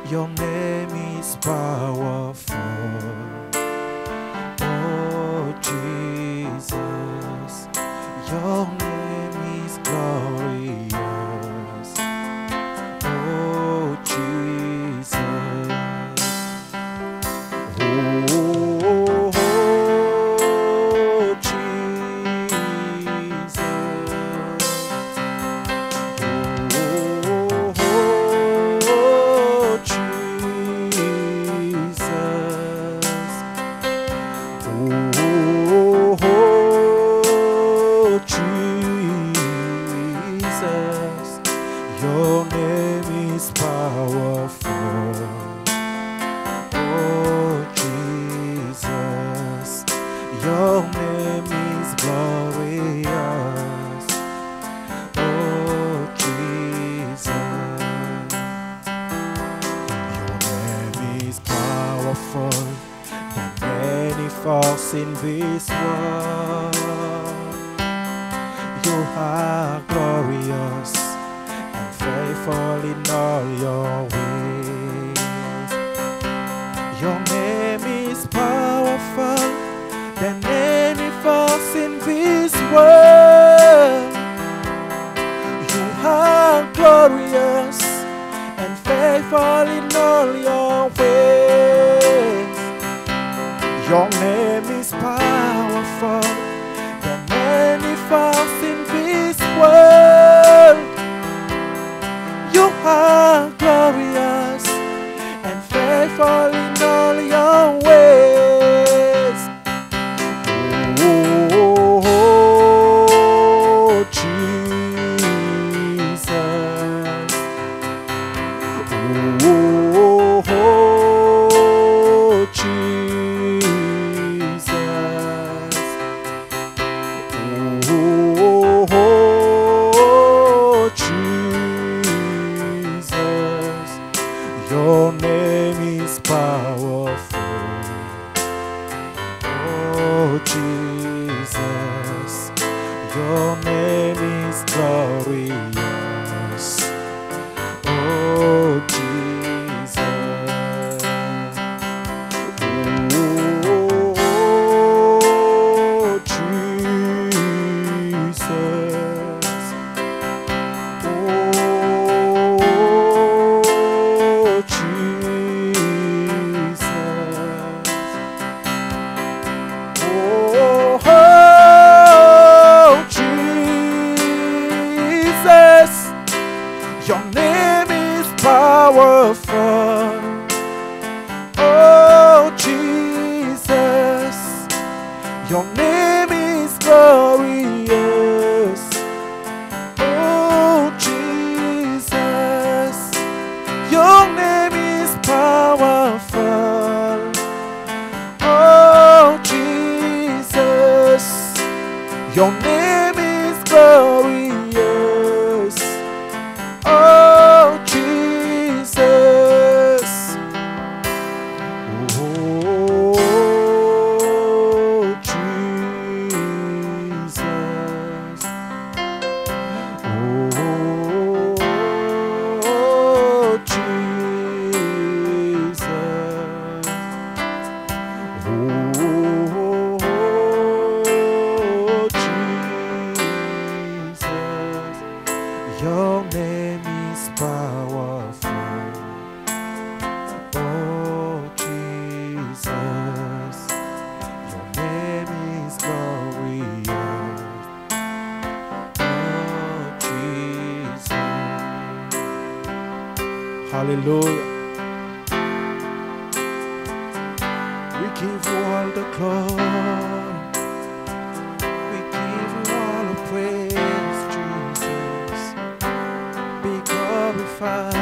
Your name is powerful. Oh Jesus, your name is glorious. Oh Jesus. Oh Jesus. Oh Jesus. Oh Jesus. Your name is powerful. Oh Jesus, your name is glorious. Oh Jesus, your name is powerful than any force in this world. You are glorious and faithful in all your ways. Your name is powerful than any force in this world. You are glorious and faithful in all your ways. Your name is powerful than any force in this world. You are glorious and faithful in all your ways. Oh Jesus. Oh Jesus. Oh Jesus. Your name is powerful. Oh Jesus, your name is glorious. Oh Jesus. Oh Jesus. Oh Jesus. Oh Jesus, your name is powerful. Oh Jesus, your name is glorious. Oh Jesus, your name is powerful. Oh Jesus, your name is glorious. Oh Jesus. Oh Jesus. Oh Jesus. Oh Jesus. Your name is powerful. Oh Jesus, your name is glorious. Oh Jesus. Hallelujah. We give you all the glory. We give you all the praise, Jesus. Be glorified.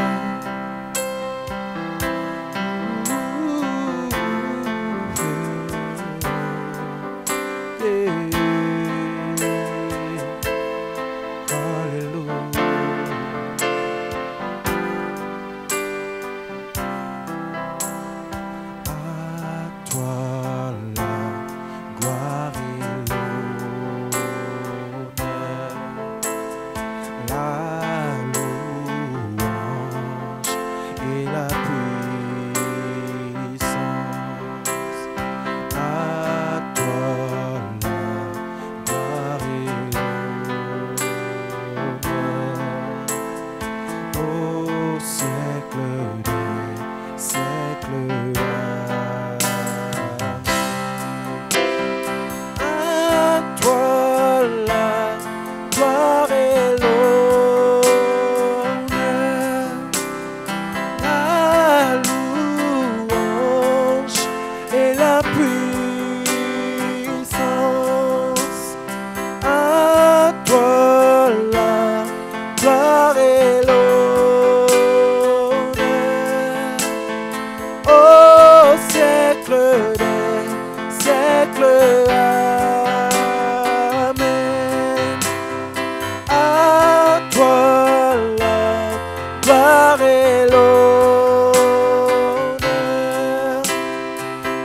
gloire et l'honneur,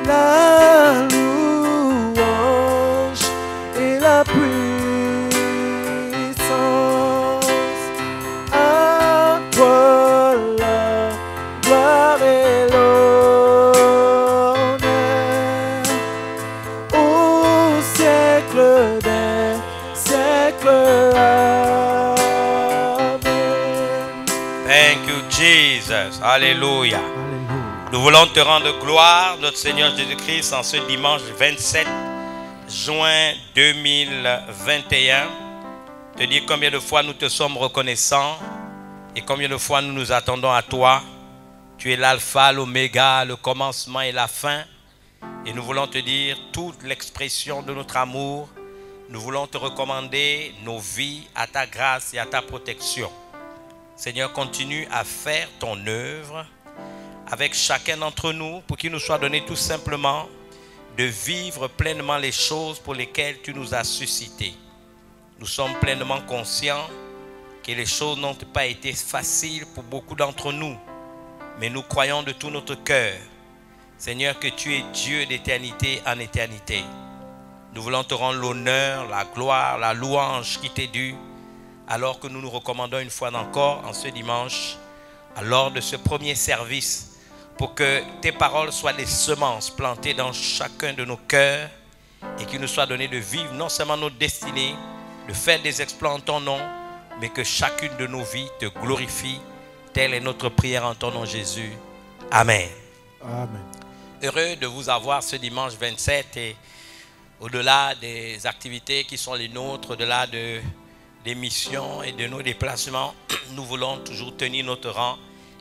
la louange et la puissance. À toi la gloire et l'honneur, au siècle des siècles. Amen. Thank you, Jesus. Alléluia. Nous voulons te rendre gloire, notre Seigneur Jésus-Christ, en ce dimanche 27 juin 2021. Te dire combien de fois nous te sommes reconnaissants et combien de fois nous nous attendons à toi. Tu es l'alpha, l'oméga, le commencement et la fin. Et nous voulons te dire toute l'expression de notre amour. Nous voulons te recommander nos vies à ta grâce et à ta protection. Seigneur, continue à faire ton œuvre avec chacun d'entre nous pour qu'il nous soit donné tout simplement de vivre pleinement les choses pour lesquelles tu nous as suscités. Nous sommes pleinement conscients que les choses n'ont pas été faciles pour beaucoup d'entre nous, mais nous croyons de tout notre cœur, Seigneur, que tu es Dieu d'éternité en éternité. Nous voulons te rendre l'honneur, la gloire, la louange qui t'est due, alors que nous nous recommandons une fois encore en ce dimanche, lors de ce premier service, pour que tes paroles soient des semences plantées dans chacun de nos cœurs et qu'il nous soit donné de vivre non seulement notre destinée, de faire des exploits en ton nom, mais que chacune de nos vies te glorifie. Telle est notre prière en ton nom, Jésus. Amen. Amen. Heureux de vous avoir ce dimanche 27 et au-delà des activités qui sont les nôtres, au-delà des missions et de nos déplacements, nous voulons toujours tenir notre rang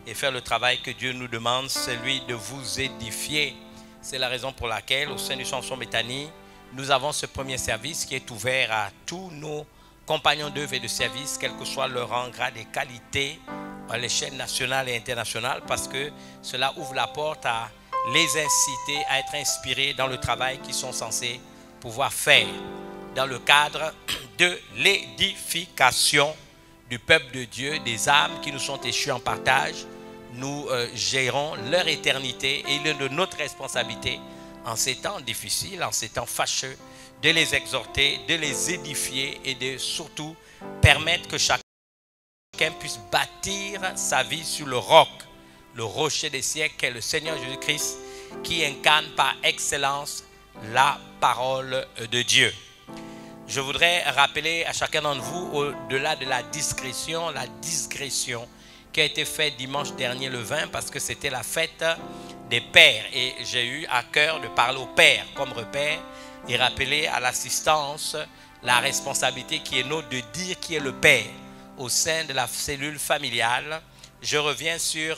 et faire le travail que Dieu nous demande, celui de vous édifier. C'est la raison pour laquelle, au sein du Samson Bethany, nous avons ce premier service qui est ouvert à tous nos compagnons d'œuvre et de service, quel que soit leur rang, grade et qualité, à l'échelle nationale et internationale, parce que cela ouvre la porte à les inciter à être inspirés dans le travail qu'ils sont censés pouvoir faire dans le cadre de l'édification du peuple de Dieu, des âmes qui nous sont échues en partage. Nous gérons leur éternité et il est de notre responsabilité en ces temps difficiles, en ces temps fâcheux, de les exhorter, de les édifier et de surtout permettre que chacun puisse bâtir sa vie sur le roc, le rocher des siècles qu'est le Seigneur Jésus-Christ, qui incarne par excellence la parole de Dieu. Je voudrais rappeler à chacun d'entre vous, au-delà de la discrétion qui a été faite dimanche dernier le 20, parce que c'était la fête des pères. Et j'ai eu à cœur de parler aux pères comme repère et rappeler à l'assistance la responsabilité qui est nôtre de dire qui est le père au sein de la cellule familiale. Je reviens sur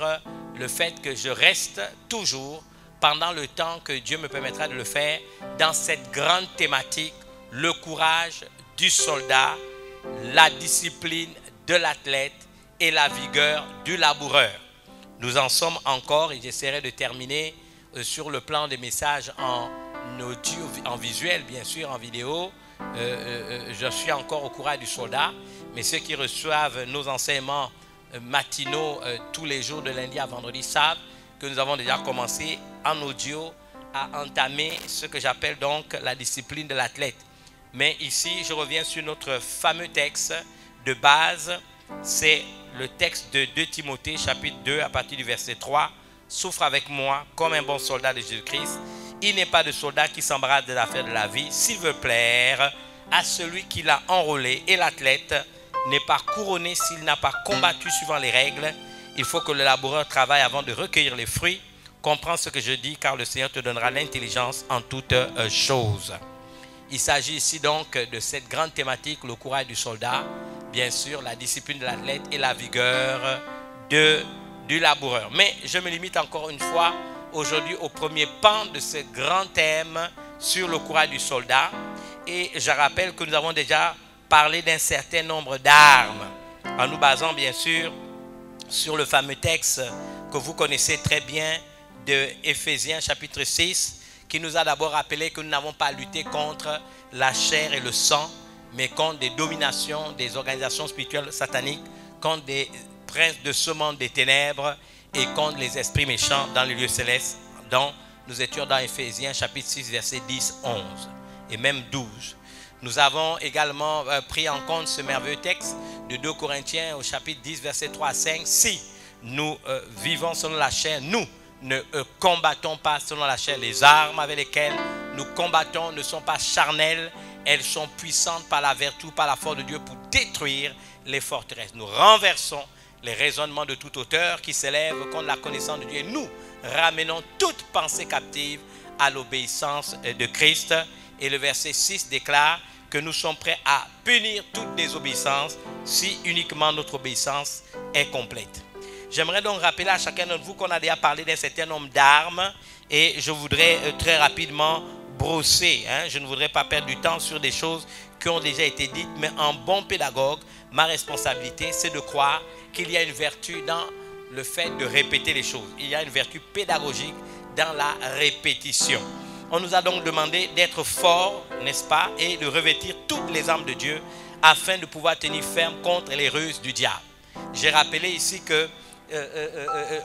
le fait que je reste toujours, pendant le temps que Dieu me permettra de le faire, dans cette grande thématique, le courage du soldat, la discipline de l'athlète et la vigueur du laboureur. Nous en sommes encore, et j'essaierai de terminer sur le plan des messages en audio, en visuel, bien sûr, en vidéo. Je suis encore au courage du soldat, mais ceux qui reçoivent nos enseignements matinaux tous les jours de lundi à vendredi savent que nous avons déjà commencé en audio à entamer ce que j'appelle donc la discipline de l'athlète. Mais ici, je reviens sur notre fameux texte de base. C'est le texte de 2 Timothée, chapitre 2, à partir du verset 3. « Souffre avec moi comme un bon soldat de Jésus-Christ. Il n'est pas de soldat qui s'embarrasse des affaires de la vie, s'il veut plaire à celui qui l'a enrôlé. Et l'athlète n'est pas couronné s'il n'a pas combattu suivant les règles. Il faut que le laboureur travaille avant de recueillir les fruits. Comprends ce que je dis, car le Seigneur te donnera l'intelligence en toutes choses. » Il s'agit ici donc de cette grande thématique, le courage du soldat, bien sûr, la discipline de l'athlète et la vigueur du laboureur. Mais je me limite encore une fois aujourd'hui au premier pan de ce grand thème sur le courage du soldat. Et je rappelle que nous avons déjà parlé d'un certain nombre d'armes, en nous basant bien sûr sur le fameux texte que vous connaissez très bien de Éphésiens chapitre 6, qui nous a d'abord rappelé que nous n'avons pas lutté contre la chair et le sang, mais contre des dominations, des organisations spirituelles sataniques, contre des prince de ce monde des ténèbres et contre les esprits méchants dans les lieux célestes. Donc, nous étions dans Éphésiens chapitre 6, versets 10, 11 et même 12. Nous avons également pris en compte ce merveilleux texte de 2 Corinthiens au chapitre 10, versets 3 à 5. Si nous vivons selon la chair, nous ne combattons pas selon la chair. Les armes avec lesquelles nous combattons ne sont pas charnelles, elles sont puissantes par la vertu, par la force de Dieu pour détruire les forteresses. Nous renversons les raisonnements de toute hauteur qui s'élèvent contre la connaissance de Dieu. Et nous ramenons toute pensée captive à l'obéissance de Christ. Et le verset 6 déclare que nous sommes prêts à punir toute désobéissance si uniquement notre obéissance est complète. J'aimerais donc rappeler à chacun d'entre vous qu'on a déjà parlé d'un certain nombre d'armes et je voudrais très rapidement brosser. Je ne voudrais pas perdre du temps sur des choses qui ont déjà été dites, mais en bon pédagogue, ma responsabilité, c'est de croire qu'il y a une vertu dans le fait de répéter les choses. Il y a une vertu pédagogique dans la répétition. On nous a donc demandé d'être forts, n'est-ce pas, et de revêtir toutes les armes de Dieu afin de pouvoir tenir ferme contre les ruses du diable. J'ai rappelé ici que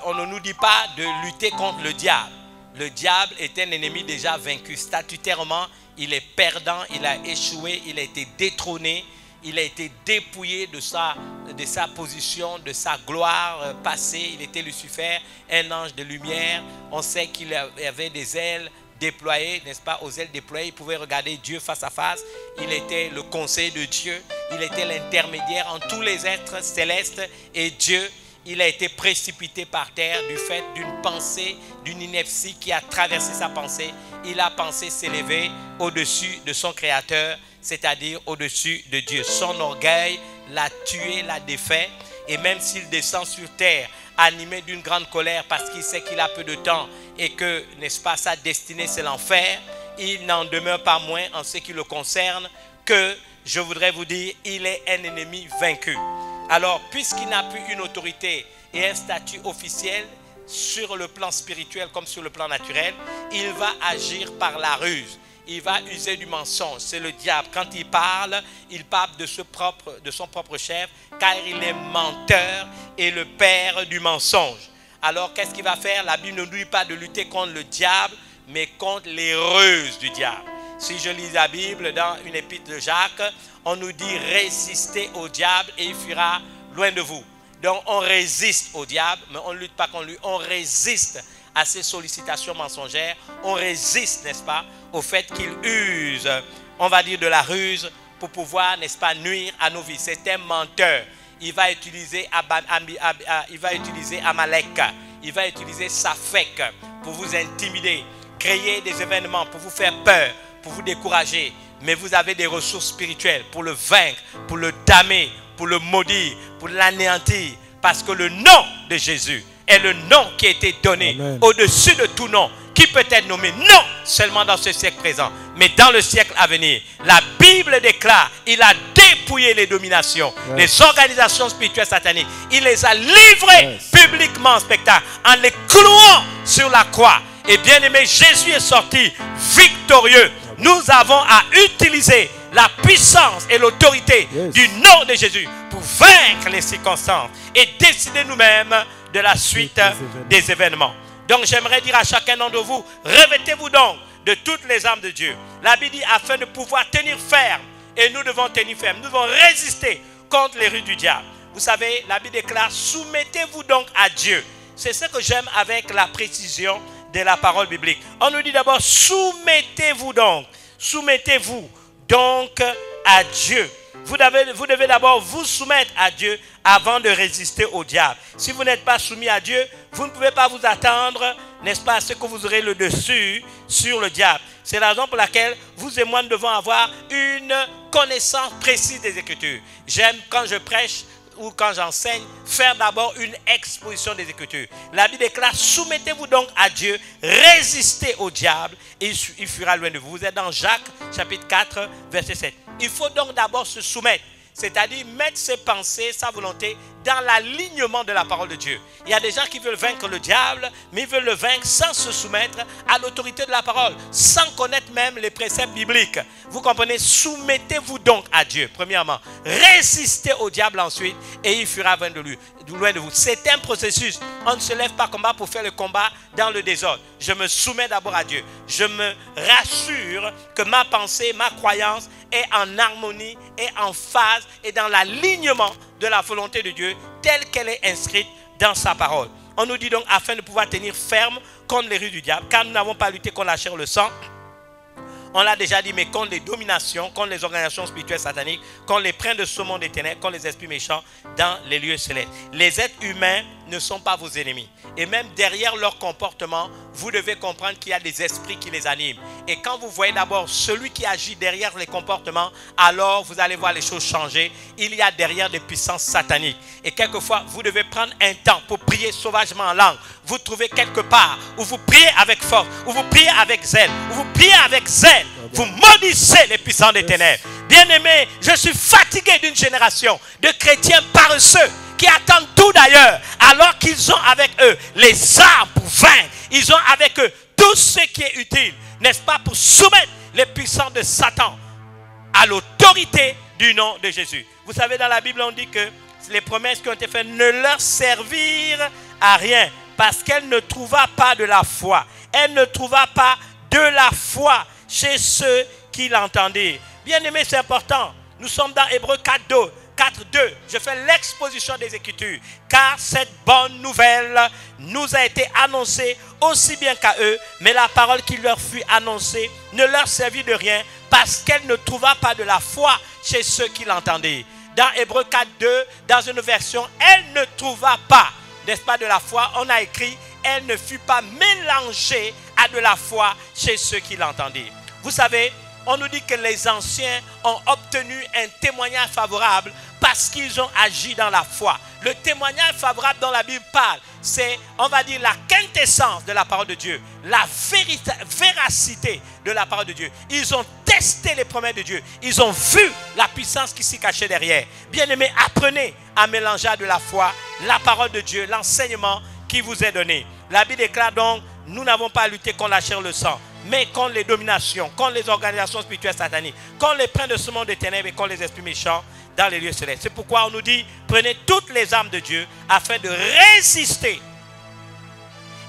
on ne nous dit pas de lutter contre le diable. Le diable est un ennemi déjà vaincu. Statutairement, il est perdant, il a échoué, il a été détrôné, il a été dépouillé de sa position, de sa gloire passée. Il était Lucifer, un ange de lumière. On sait qu'il avait des ailes déployées, n'est-ce pas? Aux ailes déployées, il pouvait regarder Dieu face à face. Il était le conseil de Dieu. Il était l'intermédiaire entre tous les êtres célestes et Dieu. Il a été précipité par terre du fait d'une pensée, d'une ineptie qui a traversé sa pensée. Il a pensé s'élever au-dessus de son Créateur, c'est-à-dire au-dessus de Dieu. Son orgueil l'a tué, l'a défait. Et même s'il descend sur terre, animé d'une grande colère parce qu'il sait qu'il a peu de temps et que, n'est-ce pas, sa destinée c'est l'enfer, il n'en demeure pas moins en ce qui le concerne que, je voudrais vous dire, il est un ennemi vaincu. Alors, puisqu'il n'a plus une autorité et un statut officiel sur le plan spirituel comme sur le plan naturel, il va agir par la ruse. Il va user du mensonge. C'est le diable. Quand il parle de son propre chef, car il est menteur et le père du mensonge. Alors, qu'est-ce qu'il va faire? La Bible ne nous dit pas de lutter contre le diable, mais contre les ruses du diable. Si je lis la Bible dans une épître de Jacques, on nous dit résistez au diable et il fuira loin de vous. Donc on résiste au diable, mais on ne lutte pas contre lui. On résiste à ses sollicitations mensongères. On résiste, n'est-ce pas, au fait qu'il use, on va dire, de la ruse pour pouvoir, n'est-ce pas, nuire à nos vies. C'est un menteur. Il va utiliser Amalek. Il va utiliser Safek pour vous intimider, créer des événements pour vous faire peur, pour vous décourager. Mais vous avez des ressources spirituelles pour le vaincre, pour le damer, pour le maudire, pour l'anéantir. Parce que le nom de Jésus est le nom qui a été donné au-dessus de tout nom, qui peut être nommé non seulement dans ce siècle présent, mais dans le siècle à venir. La Bible déclare, il a dépouillé les dominations, les organisations spirituelles sataniques. Il les a livrées publiquement en spectacle, en les clouant sur la croix. Et bien aimé, Jésus est sorti victorieux. Nous avons à utiliser la puissance et l'autorité du nom de Jésus pour vaincre les circonstances et décider nous-mêmes de la suite des événements. Donc j'aimerais dire à chacun d'entre vous, revêtez-vous donc de toutes les armes de Dieu. La Bible dit afin de pouvoir tenir ferme, et nous devons tenir ferme, nous devons résister contre les ruses du diable. Vous savez, la Bible déclare, soumettez-vous donc à Dieu. C'est ce que j'aime avec la précision de la parole biblique. On nous dit d'abord, soumettez-vous donc à Dieu. Vous devez d'abord vous soumettre à Dieu avant de résister au diable. Si vous n'êtes pas soumis à Dieu, vous ne pouvez pas vous attendre, n'est-ce pas, à ce que vous aurez le dessus sur le diable. C'est la raison pour laquelle vous et moi nous devons avoir une connaissance précise des Écritures. J'aime quand je prêche ou quand j'enseigne, faire d'abord une exposition des Écritures. La Bible déclare, soumettez-vous donc à Dieu, résistez au diable et il fuira loin de vous. Vous êtes dans Jacques chapitre 4, verset 7. Il faut donc d'abord se soumettre, c'est-à-dire mettre ses pensées, sa volonté dans l'alignement de la parole de Dieu. Il y a des gens qui veulent vaincre le diable, mais ils veulent le vaincre sans se soumettre à l'autorité de la parole, sans connaître même les préceptes bibliques. Vous comprenez? Soumettez-vous donc à Dieu, premièrement. Résistez au diable ensuite, et il fuira loin de vous. C'est un processus. On ne se lève pas combat pour faire le combat dans le désordre. Je me soumets d'abord à Dieu. Je me rassure que ma pensée, ma croyance est en harmonie, est en phase et dans l'alignement de la volonté de Dieu telle qu'elle est inscrite dans sa parole. On nous dit donc afin de pouvoir tenir ferme contre les ruses du diable, car nous n'avons pas lutté contre la chair ou le sang. On l'a déjà dit, mais contre les dominations, contre les organisations spirituelles sataniques, contre les princes de ce monde des ténèbres, contre les esprits méchants dans les lieux célestes. Les êtres humains ne sont pas vos ennemis. Et même derrière leur comportement, vous devez comprendre qu'il y a des esprits qui les animent. Et quand vous voyez d'abord celui qui agit derrière les comportements, alors vous allez voir les choses changer. Il y a derrière des puissances sataniques. Et quelquefois, vous devez prendre un temps pour prier sauvagement en langue. Vous trouvez quelque part où vous priez avec force, où vous priez avec zèle, où vous priez avec zèle. Vous maudissez les puissants des ténèbres. Bien-aimés, je suis fatigué d'une génération de chrétiens paresseux qui attendent tout d'ailleurs, alors qu'ils ont avec eux les armes pour vaincre. Ils ont avec eux tout ce qui est utile, n'est-ce pas, pour soumettre les puissants de Satan à l'autorité du nom de Jésus. Vous savez, dans la Bible, on dit que les promesses qui ont été faites ne leur servirent à rien, parce qu'elle ne trouva pas de la foi. Elle ne trouva pas de la foi chez ceux qui l'entendaient. Bien aimé, c'est important. Nous sommes dans Hébreux 4.2. Je fais l'exposition des Écritures. Car cette bonne nouvelle nous a été annoncée aussi bien qu'à eux, mais la parole qui leur fut annoncée ne leur servit de rien, parce qu'elle ne trouva pas de la foi chez ceux qui l'entendaient. Dans Hébreux 4.2, dans une version, elle ne trouva pas, n'est-ce pas, de la foi. On a écrit, elle ne fut pas mélangée à de la foi chez ceux qui l'entendaient. Vous savez, on nous dit que les anciens ont obtenu un témoignage favorable parce qu'ils ont agi dans la foi. Le témoignage favorable dont la Bible parle, c'est, on va dire, la quintessence de la parole de Dieu, la véracité de la parole de Dieu. Ils ont testé les promesses de Dieu. Ils ont vu la puissance qui s'y cachait derrière. Bien-aimés, apprenez à mélanger de la foi la parole de Dieu, l'enseignement qui vous est donné. La Bible déclare donc, nous n'avons pas à lutter contre la chair et le sang, mais contre les dominations, contre les organisations spirituelles sataniques, contre les princes de ce monde des ténèbres et contre les esprits méchants dans les lieux célestes. C'est pourquoi on nous dit, prenez toutes les armes de Dieu afin de résister.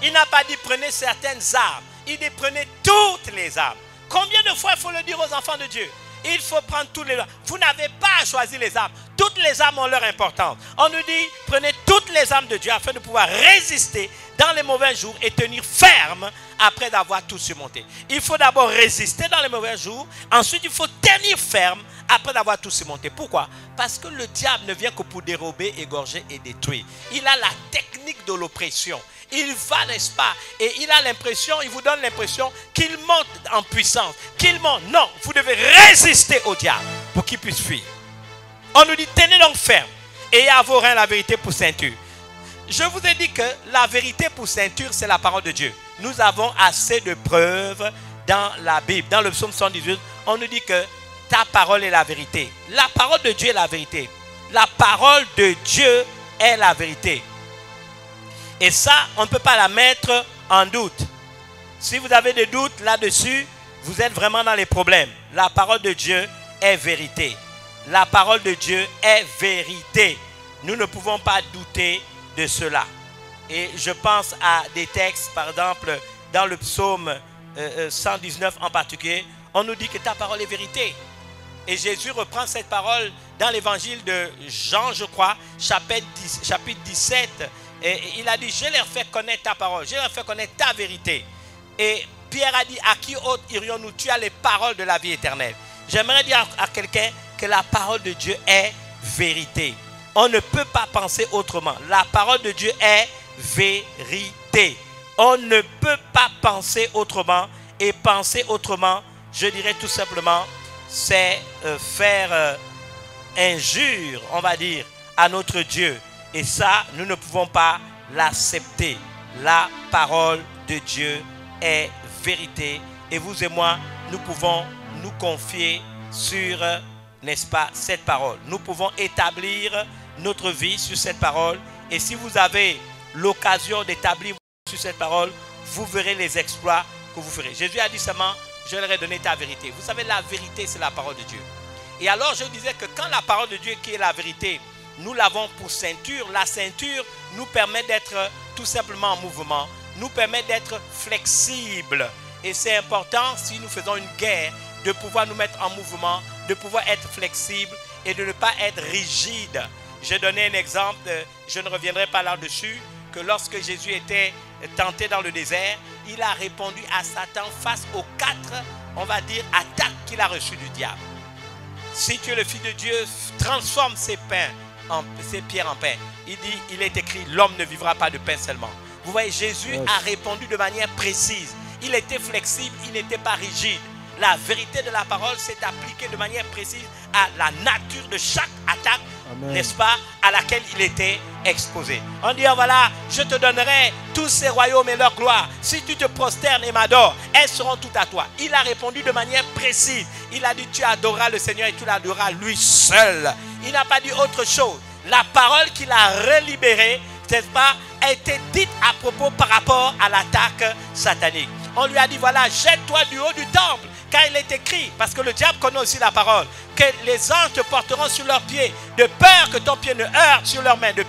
Il n'a pas dit prenez certaines armes, il dit prenez toutes les armes. Combien de fois il faut le dire aux enfants de Dieu? Il faut prendre toutes les armes. Vous n'avez pas à choisir les armes. Toutes les armes ont leur importance. On nous dit, prenez toutes les armes de Dieu afin de pouvoir résister dans les mauvais jours et tenir ferme après d'avoir tout surmonté. Il faut d'abord résister dans les mauvais jours. Ensuite, il faut tenir ferme après d'avoir tout surmonté. Pourquoi? Parce que le diable ne vient que pour dérober, égorger et détruire. Il a la technique de l'oppression. Il va, n'est-ce pas? Et il a l'impression, il vous donne l'impression qu'il monte en puissance, qu'il monte. Non, vous devez résister au diable pour qu'il puisse fuir. On nous dit, tenez donc ferme et ayez à vos reins la vérité pour ceinture. Je vous ai dit que la vérité pour ceinture, c'est la parole de Dieu. Nous avons assez de preuves dans la Bible. Dans le psaume 118, on nous dit que ta parole est la vérité. La parole de Dieu est la vérité. La parole de Dieu est la vérité. Et ça, on ne peut pas la mettre en doute. Si vous avez des doutes là-dessus, vous êtes vraiment dans les problèmes. La parole de Dieu est vérité. La parole de Dieu est vérité. Nous ne pouvons pas douter de cela. Et je pense à des textes, par exemple, dans le psaume 119 en particulier, on nous dit que ta parole est vérité. Et Jésus reprend cette parole dans l'évangile de Jean, je crois, chapitre 17. Et il a dit, je leur fais connaître ta parole, je leur fais connaître ta vérité. Et Pierre a dit, à qui autre irions-nous? Tu as les paroles de la vie éternelle. J'aimerais dire à quelqu'un que la parole de Dieu est vérité. On ne peut pas penser autrement. La parole de Dieu est vérité. On ne peut pas penser autrement. Et penser autrement, je dirais tout simplement, c'est faire injure, on va dire, à notre Dieu. Et ça, nous ne pouvons pas l'accepter. La parole de Dieu est vérité. Et vous et moi, nous pouvons nous confier sur, n'est-ce pas, cette parole. Nous pouvons établir notre vie sur cette parole. Et si vous avez l'occasion d'établir sur cette parole, vous verrez les exploits que vous ferez. Jésus a dit seulement, je leur ai donné ta vérité. Vous savez, la vérité, c'est la parole de Dieu. Et alors, je disais que quand la parole de Dieu, qui est la vérité, nous l'avons pour ceinture, la ceinture nous permet d'être tout simplement en mouvement, nous permet d'être flexible. Et c'est important, si nous faisons une guerre, de pouvoir nous mettre en mouvement, de pouvoir être flexible et de ne pas être rigide. J'ai donné un exemple, je ne reviendrai pas là-dessus, que lorsque Jésus était tenté dans le désert, il a répondu à Satan face aux 4, on va dire, attaques qu'il a reçues du diable. Si tu es le Fils de Dieu, transforme ces pierres en pain. Il dit, il est écrit, l'homme ne vivra pas de pain seulement. Vous voyez, Jésus a répondu de manière précise. Il était flexible, il n'était pas rigide. La vérité de la parole s'est appliquée de manière précise à la nature de chaque attaque, n'est-ce pas, à laquelle il était exposé. On dit, oh, voilà, je te donnerai tous ces royaumes et leur gloire. Si tu te prosternes et m'adores, elles seront toutes à toi. Il a répondu de manière précise. Il a dit, tu adoreras le Seigneur et tu l'adoreras lui seul. Il n'a pas dit autre chose. La parole qu'il a relibérée, n'est-ce pas, a été dite à propos par rapport à l'attaque satanique. On lui a dit, voilà, jette-toi du haut du temple. Car il est écrit, parce que le diable connaît aussi la parole, que les anges te porteront sur leurs pieds, de peur que ton pied ne heurte sur leurs mains, de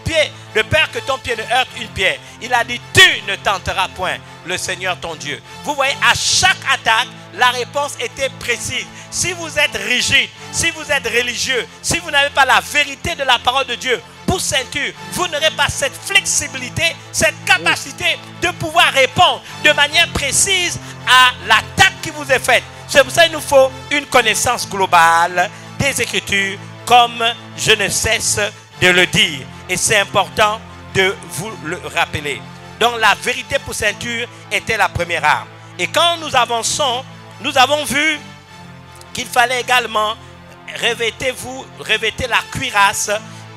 peur que ton pied ne heurte une pierre. Il a dit, tu ne tenteras point le Seigneur ton Dieu. Vous voyez, à chaque attaque, la réponse était précise. Si vous êtes rigide, si vous êtes religieux, si vous n'avez pas la vérité de la parole de Dieu pour ceinture, vous n'aurez pas cette flexibilité, cette capacité de pouvoir répondre de manière précise à l'attaque qui vous est faite. C'est pour ça qu'il nous faut une connaissance globale des Écritures, comme je ne cesse de le dire. Et c'est important de vous le rappeler. Donc la vérité pour ceinture était la première arme. Et quand nous avançons, nous avons vu qu'il fallait également revêter la cuirasse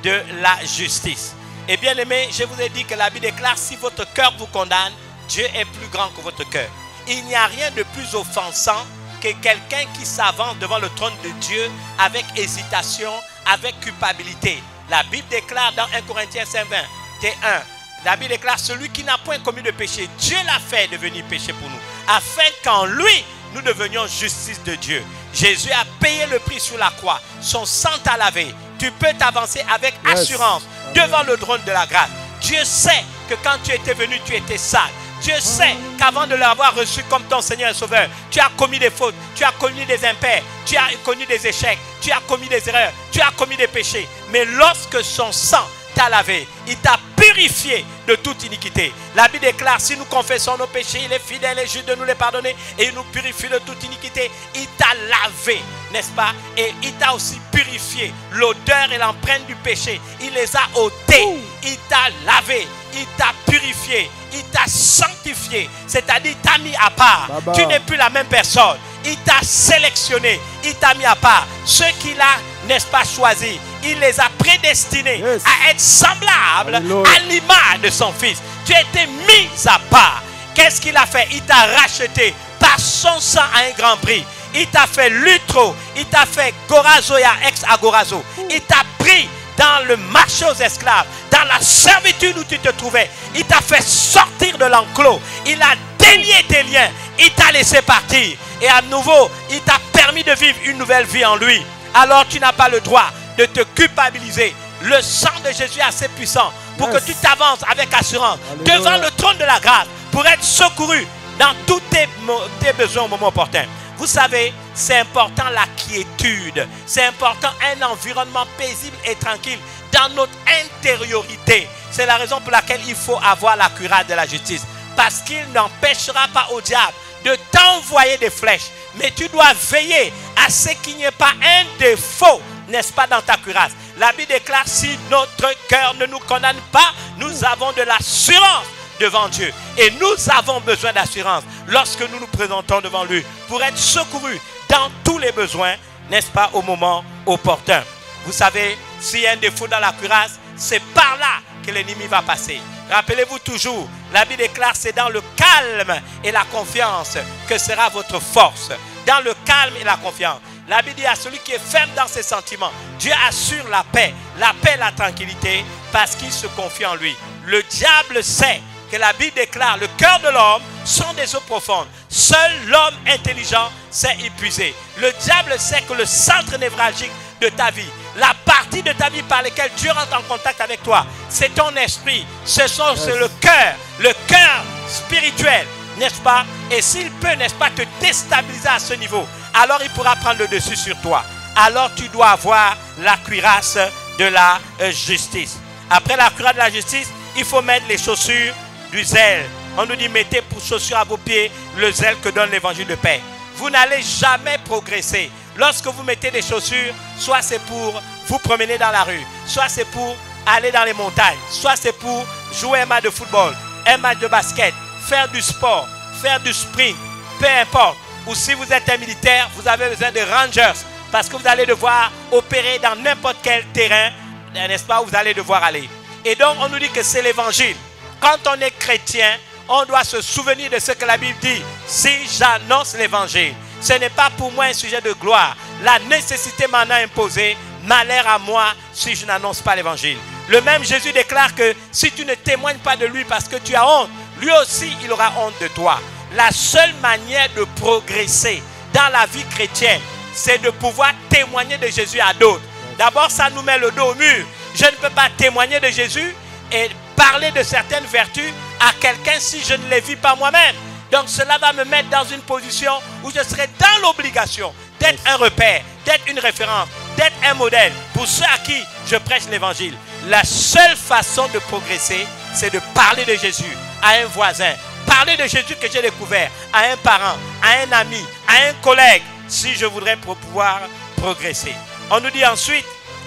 de la justice. Et bien aimé, je vous ai dit que la Bible déclare, si votre cœur vous condamne, Dieu est plus grand que votre cœur. Il n'y a rien de plus offensant que quelqu'un qui s'avance devant le trône de Dieu avec hésitation, avec culpabilité. La Bible déclare dans 1 Corinthiens 5, 20, T1, la Bible déclare, celui qui n'a point commis de péché, Dieu l'a fait devenir péché pour nous, afin qu'en lui, nous devenions justice de Dieu. Jésus a payé le prix sur la croix, son sang t'a lavé. Tu peux t'avancer avec assurance devant le trône de la grâce. Dieu sait que quand tu étais venu, tu étais sale. Dieu sait qu'avant de l'avoir reçu comme ton Seigneur et Sauveur, tu as commis des fautes, tu as commis des impairs, tu as connu des échecs, tu as commis des erreurs, tu as commis des péchés. Mais lorsque son sang t'a lavé, il t'a purifié de toute iniquité. La Bible déclare, si nous confessons nos péchés, il est fidèle et juste de nous les pardonner et il nous purifie de toute iniquité. Il t'a lavé, n'est-ce pas? Et il t'a aussi purifié. L'odeur et l'empreinte du péché, il les a ôtés. Il t'a lavé, il t'a purifié, il t'a sanctifié, c'est-à-dire il t'a mis à part. Tu n'es plus la même personne. Il t'a sélectionné, il t'a mis à part. Ceux qu'il a, n'est-ce pas, choisi, il les a prédestinés à être semblables à l'image de son Fils. Tu as été mis à part. Qu'est-ce qu'il a fait? Il t'a racheté par son sang à un grand prix. Il t'a fait lutro, il t'a fait gorazoya ex agorazo. Il t'a pris dans le marché aux esclaves, dans la servitude où tu te trouvais. Il t'a fait sortir de l'enclos. Il a délié tes liens. Il t'a laissé partir. Et à nouveau, il t'a permis de vivre une nouvelle vie en lui. Alors tu n'as pas le droit de te culpabiliser. Le sang de Jésus est assez puissant pour que tu t'avances avec assurance devant le trône de la grâce pour être secouru dans tous tes besoins au moment opportun. Vous savez, c'est important la quiétude. C'est important un environnement paisible et tranquille dans notre intériorité. C'est la raison pour laquelle il faut avoir la cuirasse de la justice. Parce qu'il n'empêchera pas au diable de t'envoyer des flèches. Mais tu dois veiller à ce qu'il n'y ait pas un défaut, n'est-ce pas, dans ta cuirasse. La Bible déclare, si notre cœur ne nous condamne pas, nous avons de l'assurance devant Dieu. Et nous avons besoin d'assurance lorsque nous nous présentons devant lui pour être secourus dans tous les besoins, n'est-ce pas, au moment opportun. Vous savez, s'il y a un défaut dans la cuirasse, c'est par là que l'ennemi va passer. Rappelez-vous toujours, la Bible déclare, c'est dans le calme et la confiance que sera votre force. Dans le calme et la confiance. La Bible dit à celui qui est ferme dans ses sentiments, Dieu assure la paix, la tranquillité, parce qu'il se confie en lui. Le diable sait que la Bible déclare, le cœur de l'homme sont des eaux profondes. Seul l'homme intelligent sait y puiser. Le diable sait que le centre névralgique de ta vie, la partie de ta vie par laquelle Dieu rentre en contact avec toi, c'est ton esprit, c'est le cœur spirituel, n'est-ce pas? Et s'il peut, n'est-ce pas, te déstabiliser à ce niveau, alors il pourra prendre le dessus sur toi. Alors tu dois avoir la cuirasse de la justice. Après la cuirasse de la justice, il faut mettre les chaussures du zèle. On nous dit, mettez pour chaussures à vos pieds le zèle que donne l'évangile de paix. Vous n'allez jamais progresser. Lorsque vous mettez des chaussures, soit c'est pour vous promener dans la rue, soit c'est pour aller dans les montagnes, soit c'est pour jouer un match de football, un match de basket, faire du sport, faire du sprint, peu importe. Ou si vous êtes un militaire, vous avez besoin de rangers, parce que vous allez devoir opérer dans n'importe quel terrain, n'est-ce pas, où vous allez devoir aller. Et donc, on nous dit que c'est l'évangile. Quand on est chrétien, on doit se souvenir de ce que la Bible dit. Si j'annonce l'évangile, ce n'est pas pour moi un sujet de gloire. La nécessité m'en a imposé. Malheur à moi si je n'annonce pas l'évangile. Le même Jésus déclare que si tu ne témoignes pas de lui parce que tu as honte, lui aussi il aura honte de toi. La seule manière de progresser dans la vie chrétienne, c'est de pouvoir témoigner de Jésus à d'autres. D'abord, ça nous met le dos au mur. Je ne peux pas témoigner de Jésus et parler de certaines vertus à quelqu'un si je ne les vis pas moi-même. Donc cela va me mettre dans une position où je serai dans l'obligation d'être un repère, d'être une référence, d'être un modèle pour ceux à qui je prêche l'évangile. La seule façon de progresser, c'est de parler de Jésus à un voisin, parler de Jésus que j'ai découvert à un parent, à un ami, à un collègue, si je voudrais pouvoir progresser. On nous dit ensuite,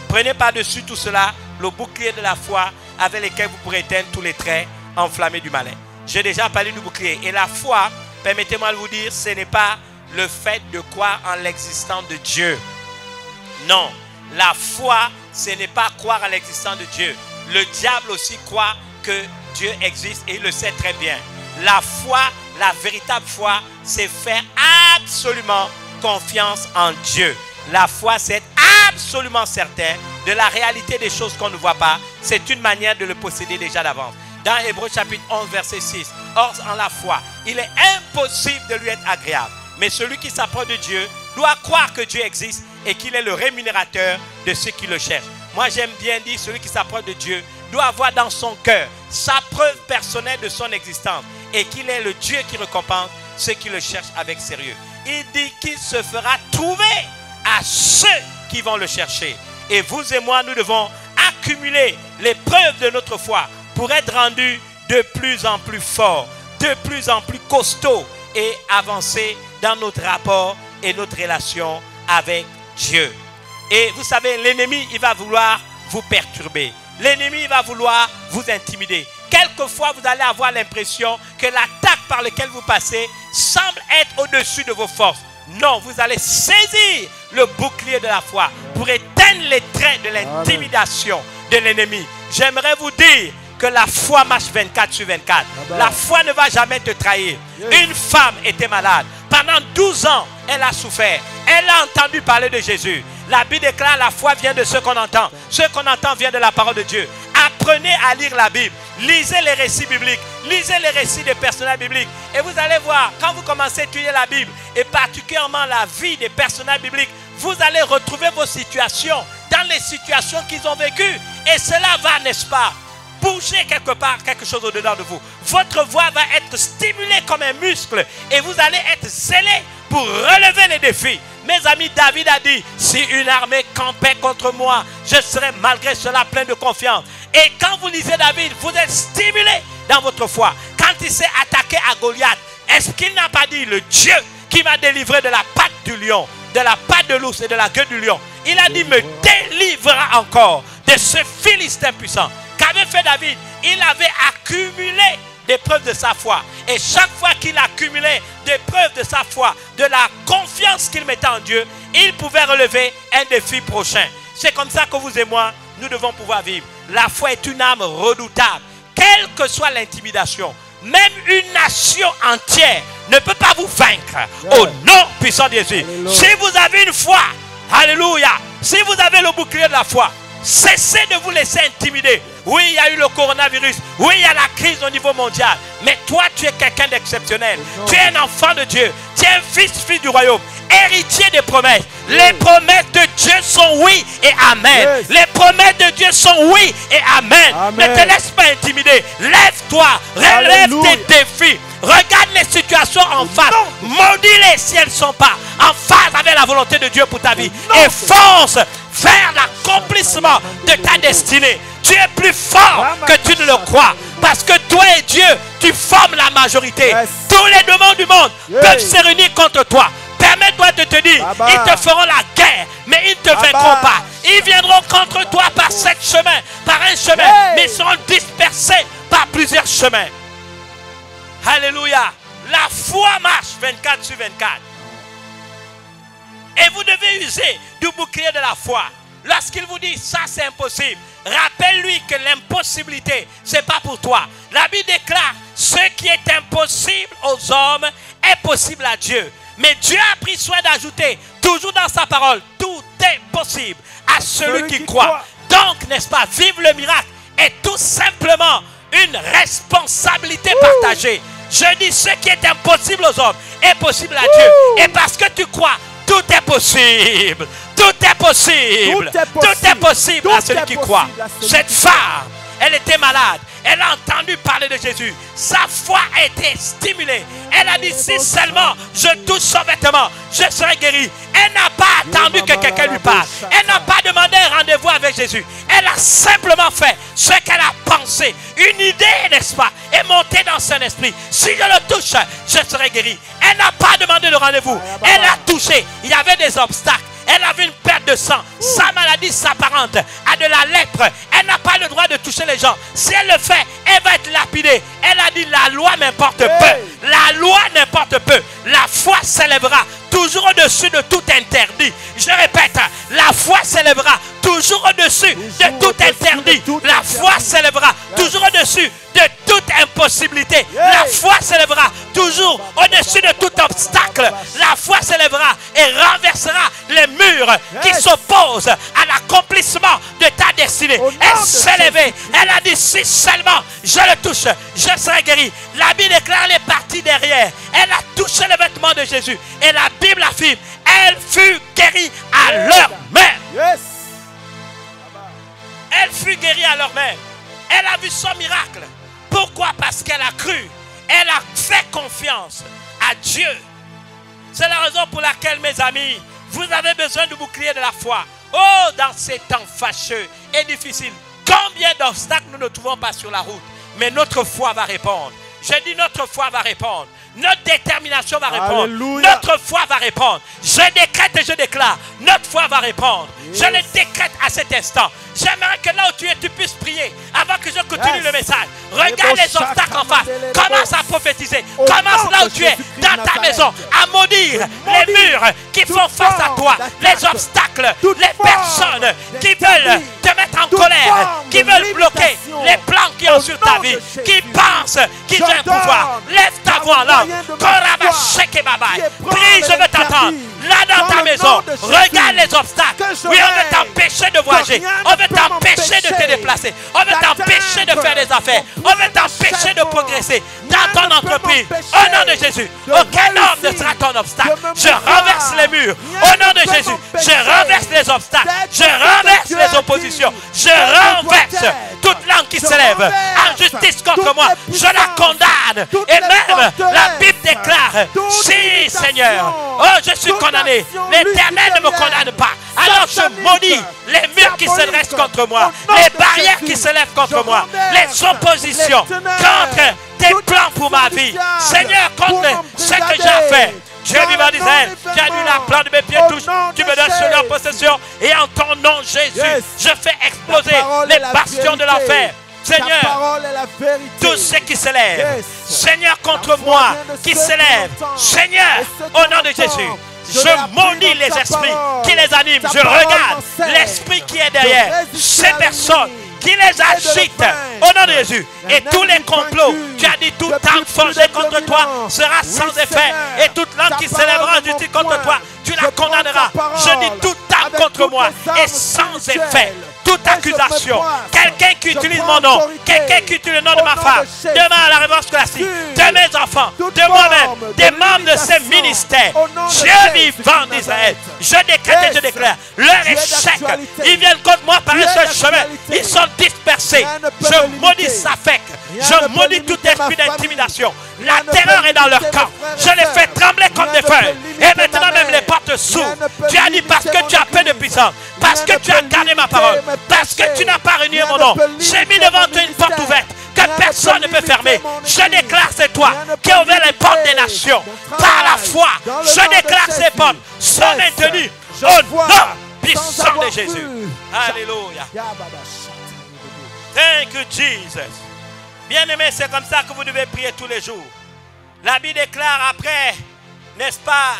prenez par-dessus tout cela le bouclier de la foi avec lequel vous pourrez éteindre tous les traits enflammés du malin. J'ai déjà parlé du bouclier. Et la foi, permettez-moi de vous dire, ce n'est pas le fait de croire en l'existence de Dieu. Non, la foi, ce n'est pas croire en l'existence de Dieu. Le diable aussi croit que Dieu existe et il le sait très bien. La foi, la véritable foi, c'est faire absolument confiance en Dieu. La foi, c'est être absolument certain de la réalité des choses qu'on ne voit pas. C'est une manière de le posséder déjà d'avance. Dans Hébreux chapitre 11, verset 6. Or, en la foi, il est impossible de lui être agréable. Mais celui qui s'approche de Dieu doit croire que Dieu existe et qu'il est le rémunérateur de ceux qui le cherchent. Moi, j'aime bien dire, celui qui s'approche de Dieu doit avoir dans son cœur sa preuve personnelle de son existence et qu'il est le Dieu qui récompense ceux qui le cherchent avec sérieux. Il dit qu'il se fera trouver à ceux qui vont le chercher. Et vous et moi, nous devons accumuler les preuves de notre foi pour être rendus de plus en plus forts, de plus en plus costauds et avancer dans notre rapport et notre relation avec Dieu. Et vous savez, l'ennemi, il va vouloir vous perturber. L'ennemi, il va vouloir vous intimider. Quelquefois, vous allez avoir l'impression que l'attaque par laquelle vous passez semble être au-dessus de vos forces. Non, vous allez saisir le bouclier de la foi pour éteindre les traits de l'intimidation de l'ennemi. J'aimerais vous dire que la foi marche 24 sur 24. La foi ne va jamais te trahir. Une femme était malade. Pendant 12 ans, elle a souffert. Elle a entendu parler de Jésus. La Bible déclare la foi vient de ce qu'on entend. Ce qu'on entend vient de la parole de Dieu. Apprenez à lire la Bible. Lisez les récits bibliques. Lisez les récits des personnages bibliques. Et vous allez voir, quand vous commencez à étudier la Bible, et particulièrement la vie des personnages bibliques, vous allez retrouver vos situations dans les situations qu'ils ont vécues. Et cela va, n'est-ce pas, bouger quelque part, quelque chose au-dedans de vous. Votre voix va être stimulée comme un muscle et vous allez être zélé pour relever les défis. Mes amis, David a dit, si une armée campait contre moi, je serais malgré cela plein de confiance. Et quand vous lisez David, vous êtes stimulé dans votre foi. Quand il s'est attaqué à Goliath, est-ce qu'il n'a pas dit, le Dieu qui m'a délivré de la patte du lion, de la patte de l'ours et de la gueule du lion, il a dit, me délivrera encore de ce Philistin puissant. Qu'avait fait David? Il avait accumulé des preuves de sa foi. Et chaque fois qu'il accumulait des preuves de sa foi, de la confiance qu'il mettait en Dieu, il pouvait relever un défi prochain. C'est comme ça que vous et moi, nous devons pouvoir vivre. La foi est une arme redoutable. Quelle que soit l'intimidation, même une nation entière ne peut pas vous vaincre. Au nom puissant de Jésus. Alléluia. Si vous avez une foi, alléluia, si vous avez le bouclier de la foi, cessez de vous laisser intimider. Oui, il y a eu le coronavirus. Oui, il y a la crise au niveau mondial. Mais toi, tu es quelqu'un d'exceptionnel. Tu es un enfant de Dieu. Tu es un fils du royaume. Héritier des promesses. Les promesses de Dieu sont oui et amen. Yes. Les promesses de Dieu sont oui et amen. Amen. Ne te laisse pas intimider. Lève-toi. Relève Alléluia. tes défis. Regarde les situations en face. Maudis-les si elles ne sont pas en phase avec la volonté de Dieu pour ta vie. Et fonce vers l'accomplissement de ta destinée. Tu es plus fort que tu ne le crois. Parce que toi et Dieu, tu formes la majorité. Yes. Tous les démons du monde Yes. peuvent se réunir contre toi. Permets-toi de te dire, Baba. ils te feront la guerre, mais ils ne te vaincront pas. Ils viendront contre toi par sept chemins, par un chemin, Hey. mais ils seront dispersés par plusieurs chemins. Alléluia. La foi marche 24 sur 24. Et vous devez user du bouclier de la foi. Lorsqu'il vous dit ça c'est impossible, rappelle-lui que l'impossibilité c'est pas pour toi. La Bible déclare ce qui est impossible aux hommes est possible à Dieu. Mais Dieu a pris soin d'ajouter toujours dans sa parole, tout est possible à celui qui croit. Donc n'est-ce pas, vivre le miracle est tout simplement une responsabilité partagée. Je dis ce qui est impossible aux hommes est possible à Dieu. Et parce que tu crois, tout est possible. Tout est possible. Tout est possible à celui qui croit. Cette femme, elle était malade. Elle a entendu parler de Jésus. Sa foi a été stimulée. Elle a dit, si seulement je touche son vêtement, je serai guérie. Elle n'a pas attendu que quelqu'un lui parle. Elle n'a pas demandé un rendez-vous avec Jésus. Elle a simplement fait ce qu'elle a pensé. Une idée, n'est-ce pas, est montée dans son esprit. Si je le touche, je serai guérie. Elle n'a pas demandé de rendez-vous. Elle a touché. Il y avait des obstacles. Elle avait une perte de sang. Sa maladie s'apparente à de la lèpre. Elle n'a pas le droit de toucher les gens. Si elle le fait, elle va être lapidée. Elle a dit, la loi m'importe peu. La loi n'importe peu. La foi s'élèvera toujours au-dessus de tout interdit. Je répète, la foi s'élèvera toujours au-dessus de tout interdit. La foi s'élèvera toujours au-dessus de toute impossibilité. La foi s'élèvera toujours au-dessus de tout obstacle. La foi s'élèvera et renversera les murs qui s'opposent à l'accomplissement de ta destinée. Elle s'est levée. Elle a dit, si seulement je le touche, je serai guéri. La Bible déclare les parties derrière. Elle a touché le vêtement de Jésus. Et la Bible affirme, elle fut guérie à l'heure même. Yes. Elle fut guérie à l'heure même. Elle a vu son miracle. Pourquoi? Parce qu'elle a cru. Elle a fait confiance à Dieu. C'est la raison pour laquelle, mes amis, vous avez besoin du bouclier de la foi. Oh, dans ces temps fâcheux et difficiles, combien d'obstacles nous ne trouvons pas sur la route. Mais notre foi va répondre. Je dis notre foi va répondre. Notre détermination va répondre. Alléluia. Notre foi va répondre. Je décrète et je déclare. Notre foi va répondre. Yes. Je le décrète à cet instant. J'aimerais que là où tu es, tu puisses prier avant que je continue le message. Regarde les obstacles en face. Commence à prophétiser. Commence là où tu es, dans ta maison, à maudire les murs qui font face à toi. Les obstacles, les personnes qui veulent te mettre en colère, qui veulent bloquer les plans qui ont sur ta vie, qui pensent qu'ils ont un pouvoir. Lève ta voix là. Prie, je veux t'entendre. Là dans ta maison, regarde les obstacles. Oui, on veut t'empêcher de voyager. On veut t'empêcher de te déplacer. On veut t'empêcher de faire des affaires. On veut t'empêcher de progresser dans ton entreprise. Au nom de Jésus, aucun homme ne sera ton obstacle. Je renverse les murs. Au nom de Jésus, je renverse les obstacles. Je renverse les oppositions. Je renverse toute langue qui s'élève en justice contre moi. Je la condamne. Et même la Bible déclare, si Seigneur, oh je suis condamné. L'Éternel ne me condamne pas. Alors je maudis les murs qui se dressent contre moi, les barrières qui se lèvent contre moi, les oppositions contre tes plans pour ma vie. Seigneur, contre ce que j'ai fait. Dieu vivant d'Israël, tu as dit la plante de mes pieds touche, tu me donnes celui en possession. Et en ton nom, Jésus, je fais exploser les bastions de l'enfer. Seigneur, tout ce qui s'élève, Seigneur, contre moi, qui s'élève, Seigneur, au nom de Jésus, je maudis les esprits qui les animent. Je regarde l'esprit qui est derrière ces personnes qui les agite au nom de Jésus. Et tous les complots, tu as dit, toute arme forgée contre toi sera sans effet. Et toute langue qui s'élèvera en justice contre toi, tu la condamneras. Je dis, toute arme contre moi est sans effet. Toute accusation, quelqu'un qui utilise mon nom, quelqu'un qui utilise le nom de ma femme, demain à la réponse classique, de mes enfants, de moi-même, des membres de ces ministères, Dieu vivant d'Israël, je décrète et je déclare leur échec. Ils viennent contre moi par un seul chemin, ils sont dispersés. Je maudis Safek, je maudis tout esprit d'intimidation. La terreur est dans leur camp. Je les fais trembler comme des feuilles. Et maintenant même les portes s'ouvrent. Tu as dit parce que tu as peu de puissance, parce que tu as gardé ma parole, parce que tu n'as pas renié mon nom. J'ai mis devant toi une porte ouverte que personne ne peut fermer. Je déclare c'est toi qui as ouvert les portes des nations. Par la foi, je déclare ces portes sont maintenues au nom puissant de Jésus. Alléluia. Thank you Jesus. Bien-aimés, c'est comme ça que vous devez prier tous les jours. La Bible déclare après, n'est-ce pas,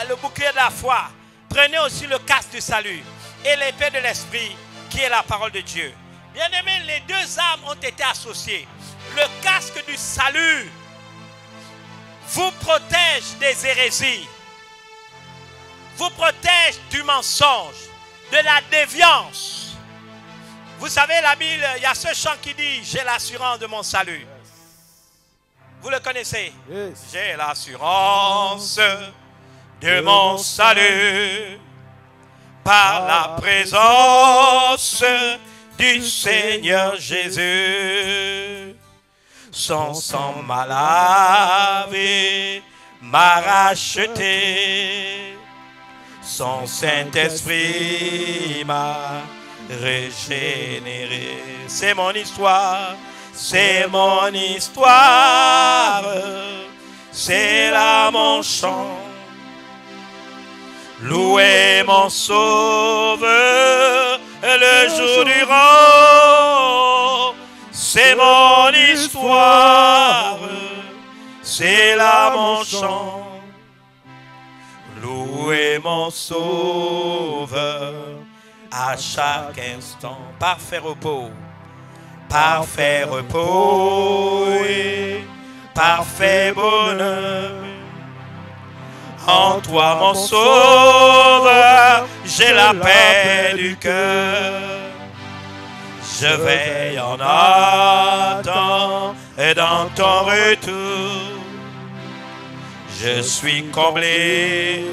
le bouclier de la foi. Prenez aussi le casque du salut et l'épée de l'esprit qui est la parole de Dieu. Bien-aimés, les deux armes ont été associées. Le casque du salut vous protège des hérésies, vous protège du mensonge, de la déviance. Vous savez, la Bible, il y a ce chant qui dit « J'ai l'assurance de mon salut ». Vous le connaissez? Yes. J'ai l'assurance de mon salut par la présence du Seigneur Jésus. Son sang m'a lavé, m'a racheté. Son Saint-Esprit m'a régénéré. C'est mon histoire, c'est mon histoire, c'est là mon chant. Louez mon sauveur le jour durant. C'est mon histoire, c'est là mon chant. Louez mon sauveur à chaque instant. Parfait repos, parfait repos et parfait bonheur. En toi mon sauveur, j'ai la paix du cœur. Je veille en attendant et dans ton retour. Je suis comblé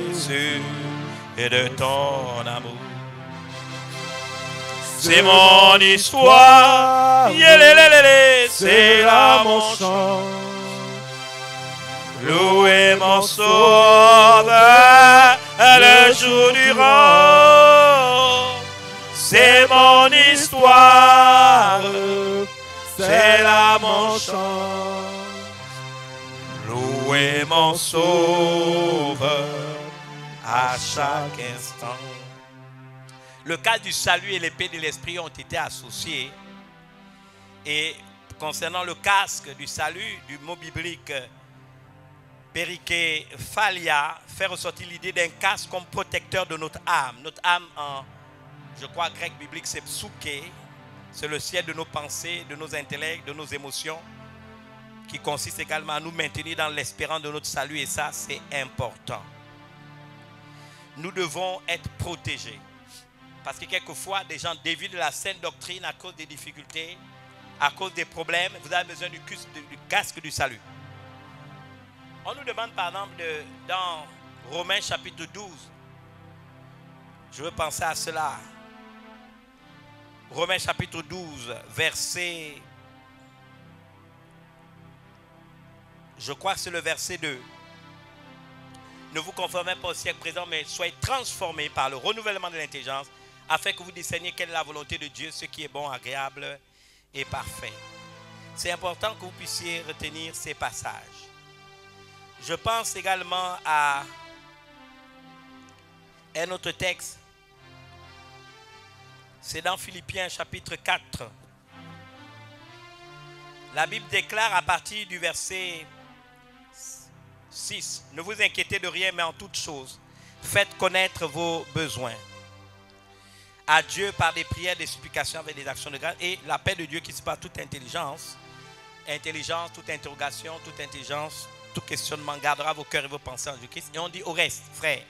de ton amour. C'est mon histoire, c'est là mon chant. Louez mon sauveur le jour durant. C'est mon histoire, c'est là mon chant. Louez mon sauveur à chaque instant. Le cas du salut et l'épée de l'esprit ont été associés. Et concernant le casque du salut, du mot biblique Périké Phalia, fait ressortir l'idée d'un casque comme protecteur de notre âme. Notre âme, en, je crois, grec biblique, c'est psuké. C'est le ciel de nos pensées, de nos intellects, de nos émotions, qui consiste également à nous maintenir dans l'espérance de notre salut. Et ça, c'est important. Nous devons être protégés. Parce que quelquefois, des gens dévient de la saine doctrine à cause des difficultés, à cause des problèmes. Vous avez besoin du casque du salut. On nous demande par exemple dans Romains chapitre 12. Je veux penser à cela. Romains chapitre 12, verset... Je crois que c'est le verset 2. Ne vous conformez pas au siècle présent, mais soyez transformés par le renouvellement de l'intelligence, afin que vous discerniez quelle est la volonté de Dieu, ce qui est bon, agréable et parfait. C'est important que vous puissiez retenir ces passages. Je pense également à un autre texte. C'est dans Philippiens chapitre 4. La Bible déclare à partir du verset 6. Ne vous inquiétez de rien, mais en toute chose, faites connaître vos besoins. à Dieu par des prières, des supplications avec des actions de grâce. Et la paix de Dieu qui surpasse toute intelligence, toute interrogation, toute intelligence, tout questionnement gardera vos cœurs et vos pensées en Jésus-Christ. Et on dit au reste, frères,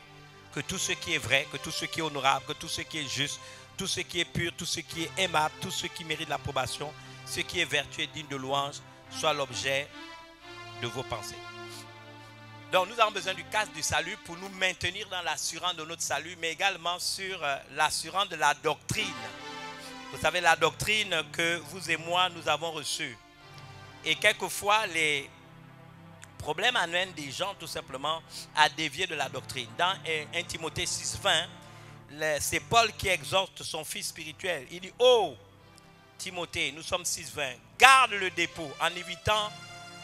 que tout ce qui est vrai, que tout ce qui est honorable, que tout ce qui est juste, tout ce qui est pur, tout ce qui est aimable, tout ce qui mérite l'approbation, ce qui est vertueux et digne de louange, soit l'objet de vos pensées. Donc nous avons besoin du casque du salut pour nous maintenir dans l'assurance de notre salut, mais également sur l'assurance de la doctrine. Vous savez, la doctrine que vous et moi, nous avons reçue. Et quelquefois, les problèmes amènent des gens tout simplement à dévier de la doctrine. Dans 1 Timothée 6,20, c'est Paul qui exhorte son fils spirituel. Il dit, oh Timothée, nous sommes 6,20, garde le dépôt en évitant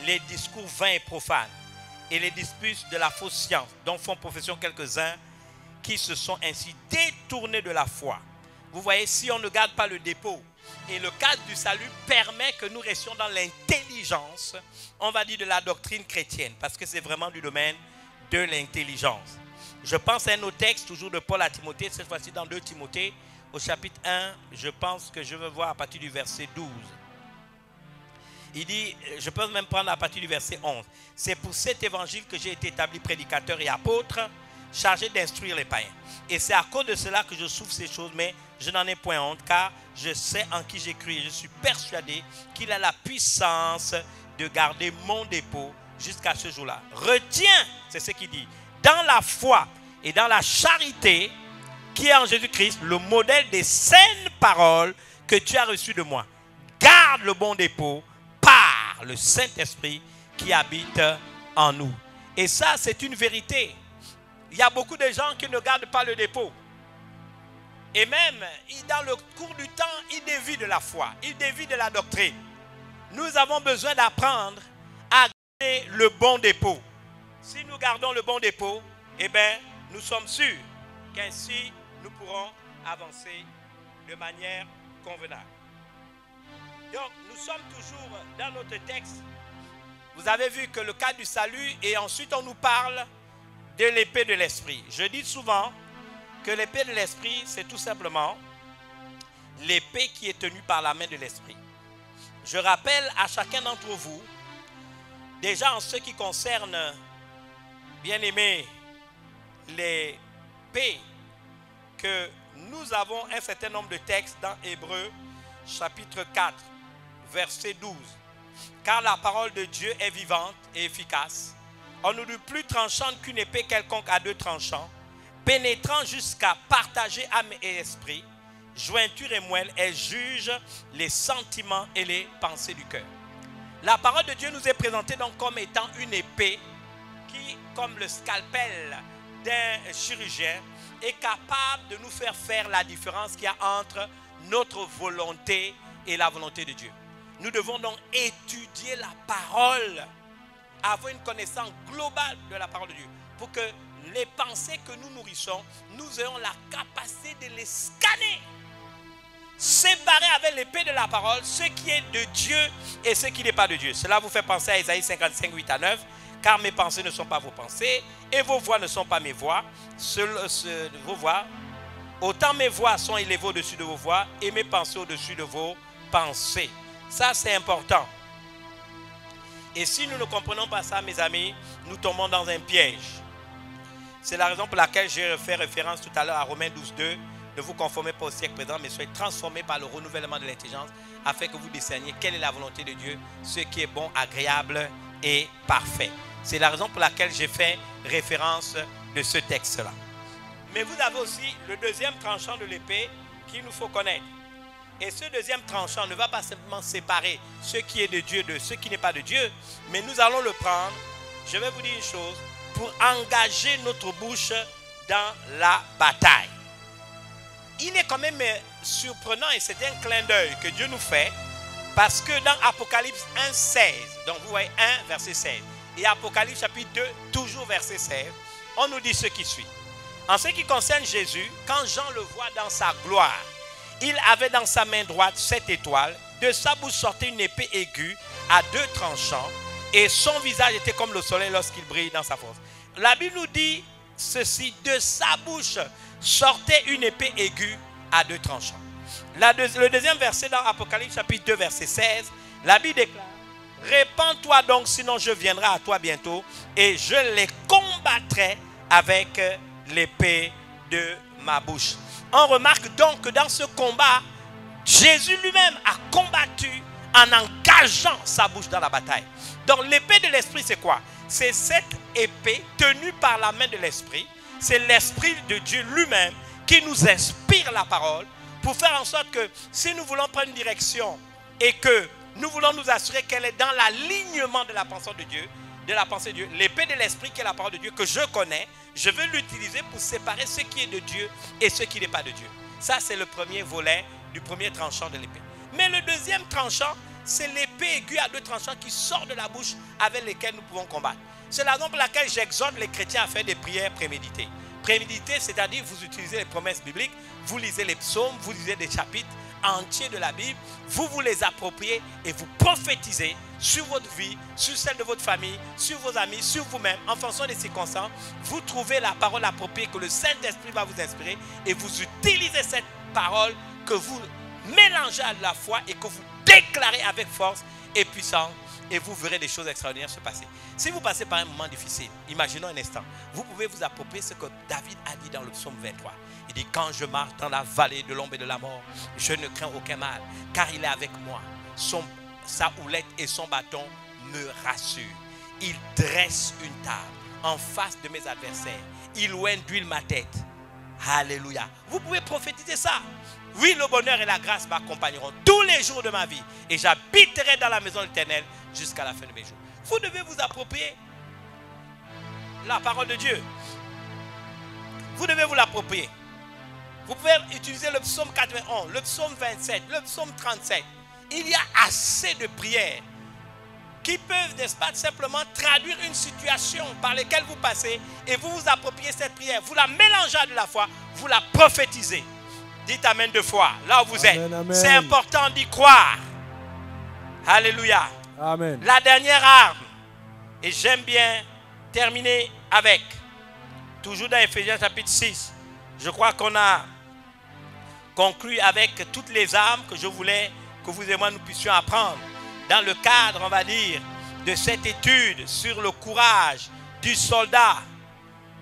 les discours vains et profanes et les disputes de la fausse science dont font profession quelques-uns qui se sont ainsi détournés de la foi. Vous voyez, si on ne garde pas le dépôt, et le cadre du salut permet que nous restions dans l'intelligence, on va dire de la doctrine chrétienne, parce que c'est vraiment du domaine de l'intelligence. Je pense à un autre texte, toujours de Paul à Timothée, cette fois-ci dans 2 Timothée, au chapitre 1, je pense que je veux voir à partir du verset 12. Il dit, je peux même prendre à partir du verset 11. C'est pour cet évangile que j'ai été établi prédicateur et apôtre, chargé d'instruire les païens. Et c'est à cause de cela que je souffre ces choses, mais je n'en ai point honte, car je sais en qui j'ai cru et je suis persuadé qu'il a la puissance de garder mon dépôt jusqu'à ce jour-là. Retiens, c'est ce qu'il dit, dans la foi et dans la charité qui est en Jésus-Christ, le modèle des saines paroles que tu as reçues de moi. Garde le bon dépôt par le Saint-Esprit qui habite en nous. Et ça, c'est une vérité. Il y a beaucoup de gens qui ne gardent pas le dépôt. Et même, dans le cours du temps, ils dévient de la foi, ils dévient de la doctrine. Nous avons besoin d'apprendre à garder le bon dépôt. Si nous gardons le bon dépôt, eh bien, nous sommes sûrs qu'ainsi, nous pourrons avancer de manière convenable. Donc, nous sommes toujours dans notre texte. Vous avez vu que le cas du salut, et ensuite on nous parle de l'épée de l'esprit. Je dis souvent que l'épée de l'esprit, c'est tout simplement l'épée qui est tenue par la main de l'esprit. Je rappelle à chacun d'entre vous, déjà en ce qui concerne, bien aimé, l'épée, que nous avons un certain nombre de textes dans Hébreux, chapitre 4, verset 12. Car la parole de Dieu est vivante et efficace. On ne dit plus tranchante qu'une épée quelconque à deux tranchants, pénétrant jusqu'à partager âme et esprit, jointure et moelle, elle juge les sentiments et les pensées du cœur. La parole de Dieu nous est présentée donc comme étant une épée qui, comme le scalpel d'un chirurgien, est capable de nous faire la différence qu'il y a entre notre volonté et la volonté de Dieu. Nous devons donc étudier la parole, avoir une connaissance globale de la parole de Dieu, pour que les pensées que nous nourrissons, nous ayons la capacité de les scanner, séparer avec l'épée de la parole ce qui est de Dieu et ce qui n'est pas de Dieu. Cela vous fait penser à Isaïe 55, 8 à 9. Car mes pensées ne sont pas vos pensées et vos voix ne sont pas mes voix. Vos voix, autant mes voix sont élevées au-dessus de vos voix et mes pensées au-dessus de vos pensées. Ça, c'est important. Et si nous ne comprenons pas ça, mes amis, nous tombons dans un piège. C'est la raison pour laquelle j'ai fait référence tout à l'heure à Romains 12, 2. Ne vous conformez pas au siècle présent, mais soyez transformés par le renouvellement de l'intelligence, afin que vous discerniez quelle est la volonté de Dieu, ce qui est bon, agréable et parfait. C'est la raison pour laquelle j'ai fait référence de ce texte-là. Mais vous avez aussi le deuxième tranchant de l'épée qu'il nous faut connaître. Et ce deuxième tranchant ne va pas simplement séparer ce qui est de Dieu de ce qui n'est pas de Dieu, mais nous allons le prendre, je vais vous dire une chose, pour engager notre bouche dans la bataille. Il est quand même surprenant et c'est un clin d'œil que Dieu nous fait, parce que dans Apocalypse 1, 16, donc vous voyez 1, verset 16, et Apocalypse chapitre 2, toujours verset 16, on nous dit ce qui suit. En ce qui concerne Jésus, quand Jean le voit dans sa gloire, il avait dans sa main droite 7 étoiles, de sa bouche sortait une épée aiguë à 2 tranchants, et son visage était comme le soleil lorsqu'il brille dans sa force. La Bible nous dit ceci, de sa bouche sortait une épée aiguë à deux tranchants. Le deuxième verset dans Apocalypse chapitre 2 verset 16, la Bible déclare: répands-toi donc, sinon je viendrai à toi bientôt et je les combattrai avec l'épée de ma bouche. On remarque donc que dans ce combat, Jésus lui-même a combattu en engageant sa bouche dans la bataille. Donc l'épée de l'esprit, c'est quoi? C'est cette épée tenue par la main de l'esprit. C'est l'esprit de Dieu lui-même qui nous inspire la parole pour faire en sorte que si nous voulons prendre une direction et que nous voulons nous assurer qu'elle est dans l'alignement de la pensée de Dieu, l'épée de l'esprit qui est la parole de Dieu que je connais, je veux l'utiliser pour séparer ce qui est de Dieu et ce qui n'est pas de Dieu. Ça, c'est le premier volet du premier tranchant de l'épée. Mais le deuxième tranchant, c'est l'épée aiguë à deux tranchants qui sort de la bouche avec lesquelles nous pouvons combattre. C'est la raison pour laquelle j'exhorte les chrétiens à faire des prières préméditées. Préméditer, c'est-à-dire vous utilisez les promesses bibliques, vous lisez les psaumes, vous lisez des chapitres entiers de la Bible, vous vous les appropriez et vous prophétisez sur votre vie, sur celle de votre famille, sur vos amis, sur vous-même, en fonction des circonstances. Vous trouvez la parole appropriée que le Saint-Esprit va vous inspirer et vous utilisez cette parole que vous mélangez à la foi et que vous déclarez avec force et puissance, et vous verrez des choses extraordinaires se passer. Si vous passez par un moment difficile, imaginons un instant, vous pouvez vous approprier ce que David a dit dans le psaume 23. Il dit: quand je marche dans la vallée de l'ombre et de la mort, je ne crains aucun mal, car il est avec moi. Sa houlette et son bâton me rassurent. Il dresse une table en face de mes adversaires. Il oint d'huile ma tête. Alléluia. Vous pouvez prophétiser ça. Oui, le bonheur et la grâce m'accompagneront tous les jours de ma vie et j'habiterai dans la maison de l'Éternel jusqu'à la fin de mes jours. Vous devez vous approprier la parole de Dieu. Vous devez vous l'approprier. Vous pouvez utiliser le psaume 91, le psaume 27, le psaume 37. Il y a assez de prières qui peuvent, n'est-ce pas, simplement traduire une situation par laquelle vous passez et vous vous appropriez cette prière. Vous la mélangez à de la foi, vous la prophétisez. Dites amen deux fois, là où vous êtes. C'est important d'y croire. Alléluia. Amen. La dernière arme, et j'aime bien terminer avec, toujours dans Éphésiens chapitre 6, je crois qu'on a conclu avec toutes les armes que je voulais que vous et moi nous puissions apprendre dans le cadre, on va dire, de cette étude sur le courage du soldat.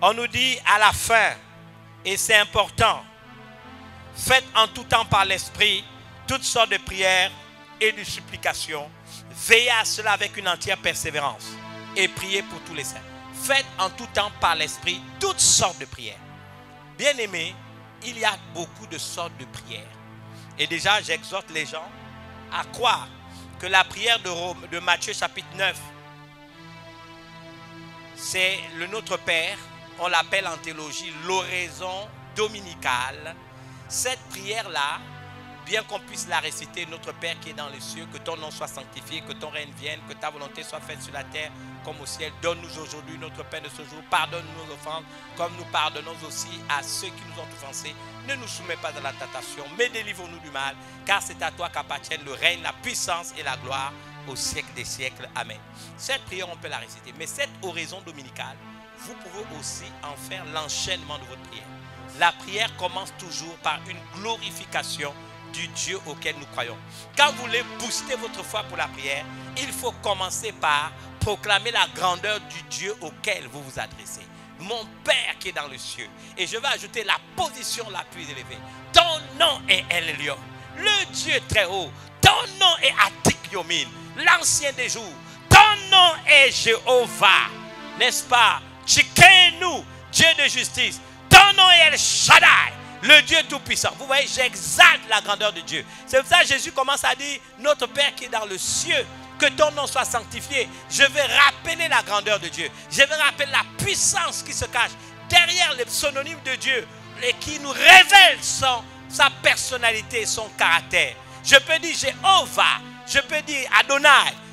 On nous dit à la fin, et c'est important: faites en tout temps par l'esprit toutes sortes de prières et de supplications. Veillez à cela avec une entière persévérance et priez pour tous les saints. Faites en tout temps par l'esprit toutes sortes de prières. Bien-aimés, il y a beaucoup de sortes de prières. Et déjà, j'exhorte les gens à croire que la prière de Matthieu chapitre 9, c'est le Notre Père. On l'appelle en théologie l'oraison dominicale. Cette prière-là, bien qu'on puisse la réciter: Notre Père qui est dans les cieux, que ton nom soit sanctifié, que ton règne vienne, que ta volonté soit faite sur la terre comme au ciel. Donne-nous aujourd'hui notre pain de ce jour. Pardonne-nous nos offenses, comme nous pardonnons aussi à ceux qui nous ont offensés. Ne nous soumets pas à la tentation, mais délivre-nous du mal, car c'est à toi qu'appartiennent le règne, la puissance et la gloire au siècle des siècles. Amen. Cette prière, on peut la réciter, mais cette oraison dominicale, vous pouvez aussi en faire l'enchaînement de votre prière. La prière commence toujours par une glorification du Dieu auquel nous croyons. Quand vous voulez booster votre foi pour la prière, il faut commencer par proclamer la grandeur du Dieu auquel vous vous adressez. Mon Père qui est dans le cieux. Et je vais ajouter la position la plus élevée. Ton nom est El Elyon, le Dieu très haut. Ton nom est Atik Yomin, l'ancien des jours. Ton nom est Jéhovah, n'est-ce pas? Tchikenu, Dieu de justice. Ton nom est El Shaddai, le Dieu tout-puissant. Vous voyez, j'exalte la grandeur de Dieu. C'est pour ça que Jésus commence à dire: notre Père qui est dans le cieux, que ton nom soit sanctifié. Je vais rappeler la grandeur de Dieu. Je vais rappeler la puissance qui se cache derrière les pseudonymes de Dieu et qui nous révèle sa personnalité et son caractère. Je peux dire Jéhovah, je peux dire Adonai,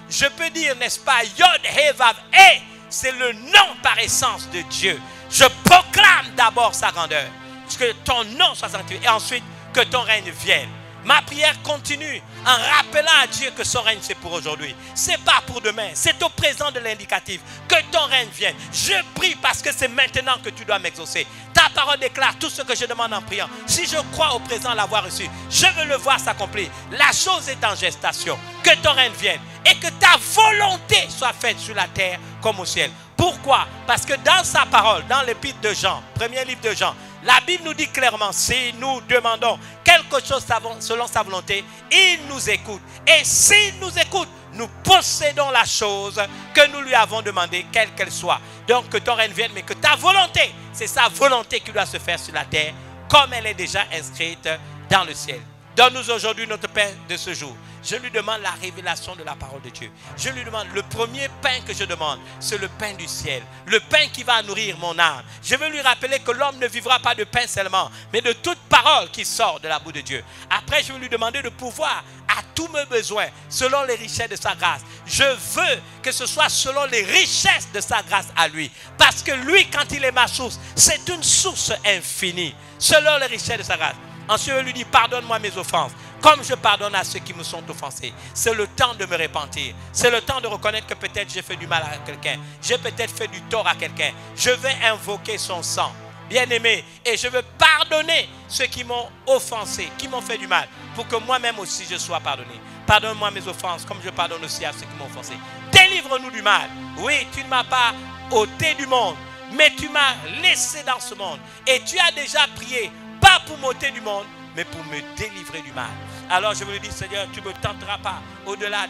je peux dire, n'est-ce pas, Yod He Vav He. C'est le nom par essence de Dieu. Je proclame d'abord sa grandeur, que ton nom soit sanctifié et ensuite que ton règne vienne. Ma prière continue en rappelant à Dieu que son règne c'est pour aujourd'hui. C'est pas pour demain. C'est au présent de l'indicatif. Que ton règne vienne. Je prie parce que c'est maintenant que tu dois m'exaucer. Ta parole déclare tout ce que je demande en priant. Si je crois au présent l'avoir reçu, je veux le voir s'accomplir. La chose est en gestation. Que ton règne vienne et que ta volonté soit faite sur la terre comme au ciel. Pourquoi? Parce que dans sa parole, dans l'épître de Jean, premier livre de Jean, la Bible nous dit clairement, si nous demandons quelque chose selon sa volonté, il nous écoute. Et s'il nous écoute, nous possédons la chose que nous lui avons demandé, quelle qu'elle soit. Donc que ton règne vienne, mais que ta volonté, c'est sa volonté qui doit se faire sur la terre, comme elle est déjà inscrite dans le ciel. Donne-nous aujourd'hui notre pain de ce jour. Je lui demande la révélation de la parole de Dieu. Je lui demande, le premier pain que je demande, c'est le pain du ciel. Le pain qui va nourrir mon âme. Je veux lui rappeler que l'homme ne vivra pas de pain seulement, mais de toute parole qui sort de la bouche de Dieu. Après, je veux lui demander de pouvoir à tous mes besoins, selon les richesses de sa grâce. Je veux que ce soit selon les richesses de sa grâce à lui. Parce que lui, quand il est ma source, c'est une source infinie, selon les richesses de sa grâce. Ensuite, je lui dis, pardonne-moi mes offenses, comme je pardonne à ceux qui me sont offensés. C'est le temps de me repentir. C'est le temps de reconnaître que peut-être j'ai fait du mal à quelqu'un. J'ai peut-être fait du tort à quelqu'un. Je vais invoquer son sang, bien-aimé. Et je veux pardonner ceux qui m'ont offensé, qui m'ont fait du mal, pour que moi-même aussi je sois pardonné. Pardonne-moi mes offenses, comme je pardonne aussi à ceux qui m'ont offensé. Délivre-nous du mal. Oui, tu ne m'as pas ôté du monde, mais tu m'as laissé dans ce monde. Et tu as déjà prié, pas pour m'ôter du monde, mais pour me délivrer du mal. Alors je veux dire, Seigneur, tu ne me tenteras pas au-delà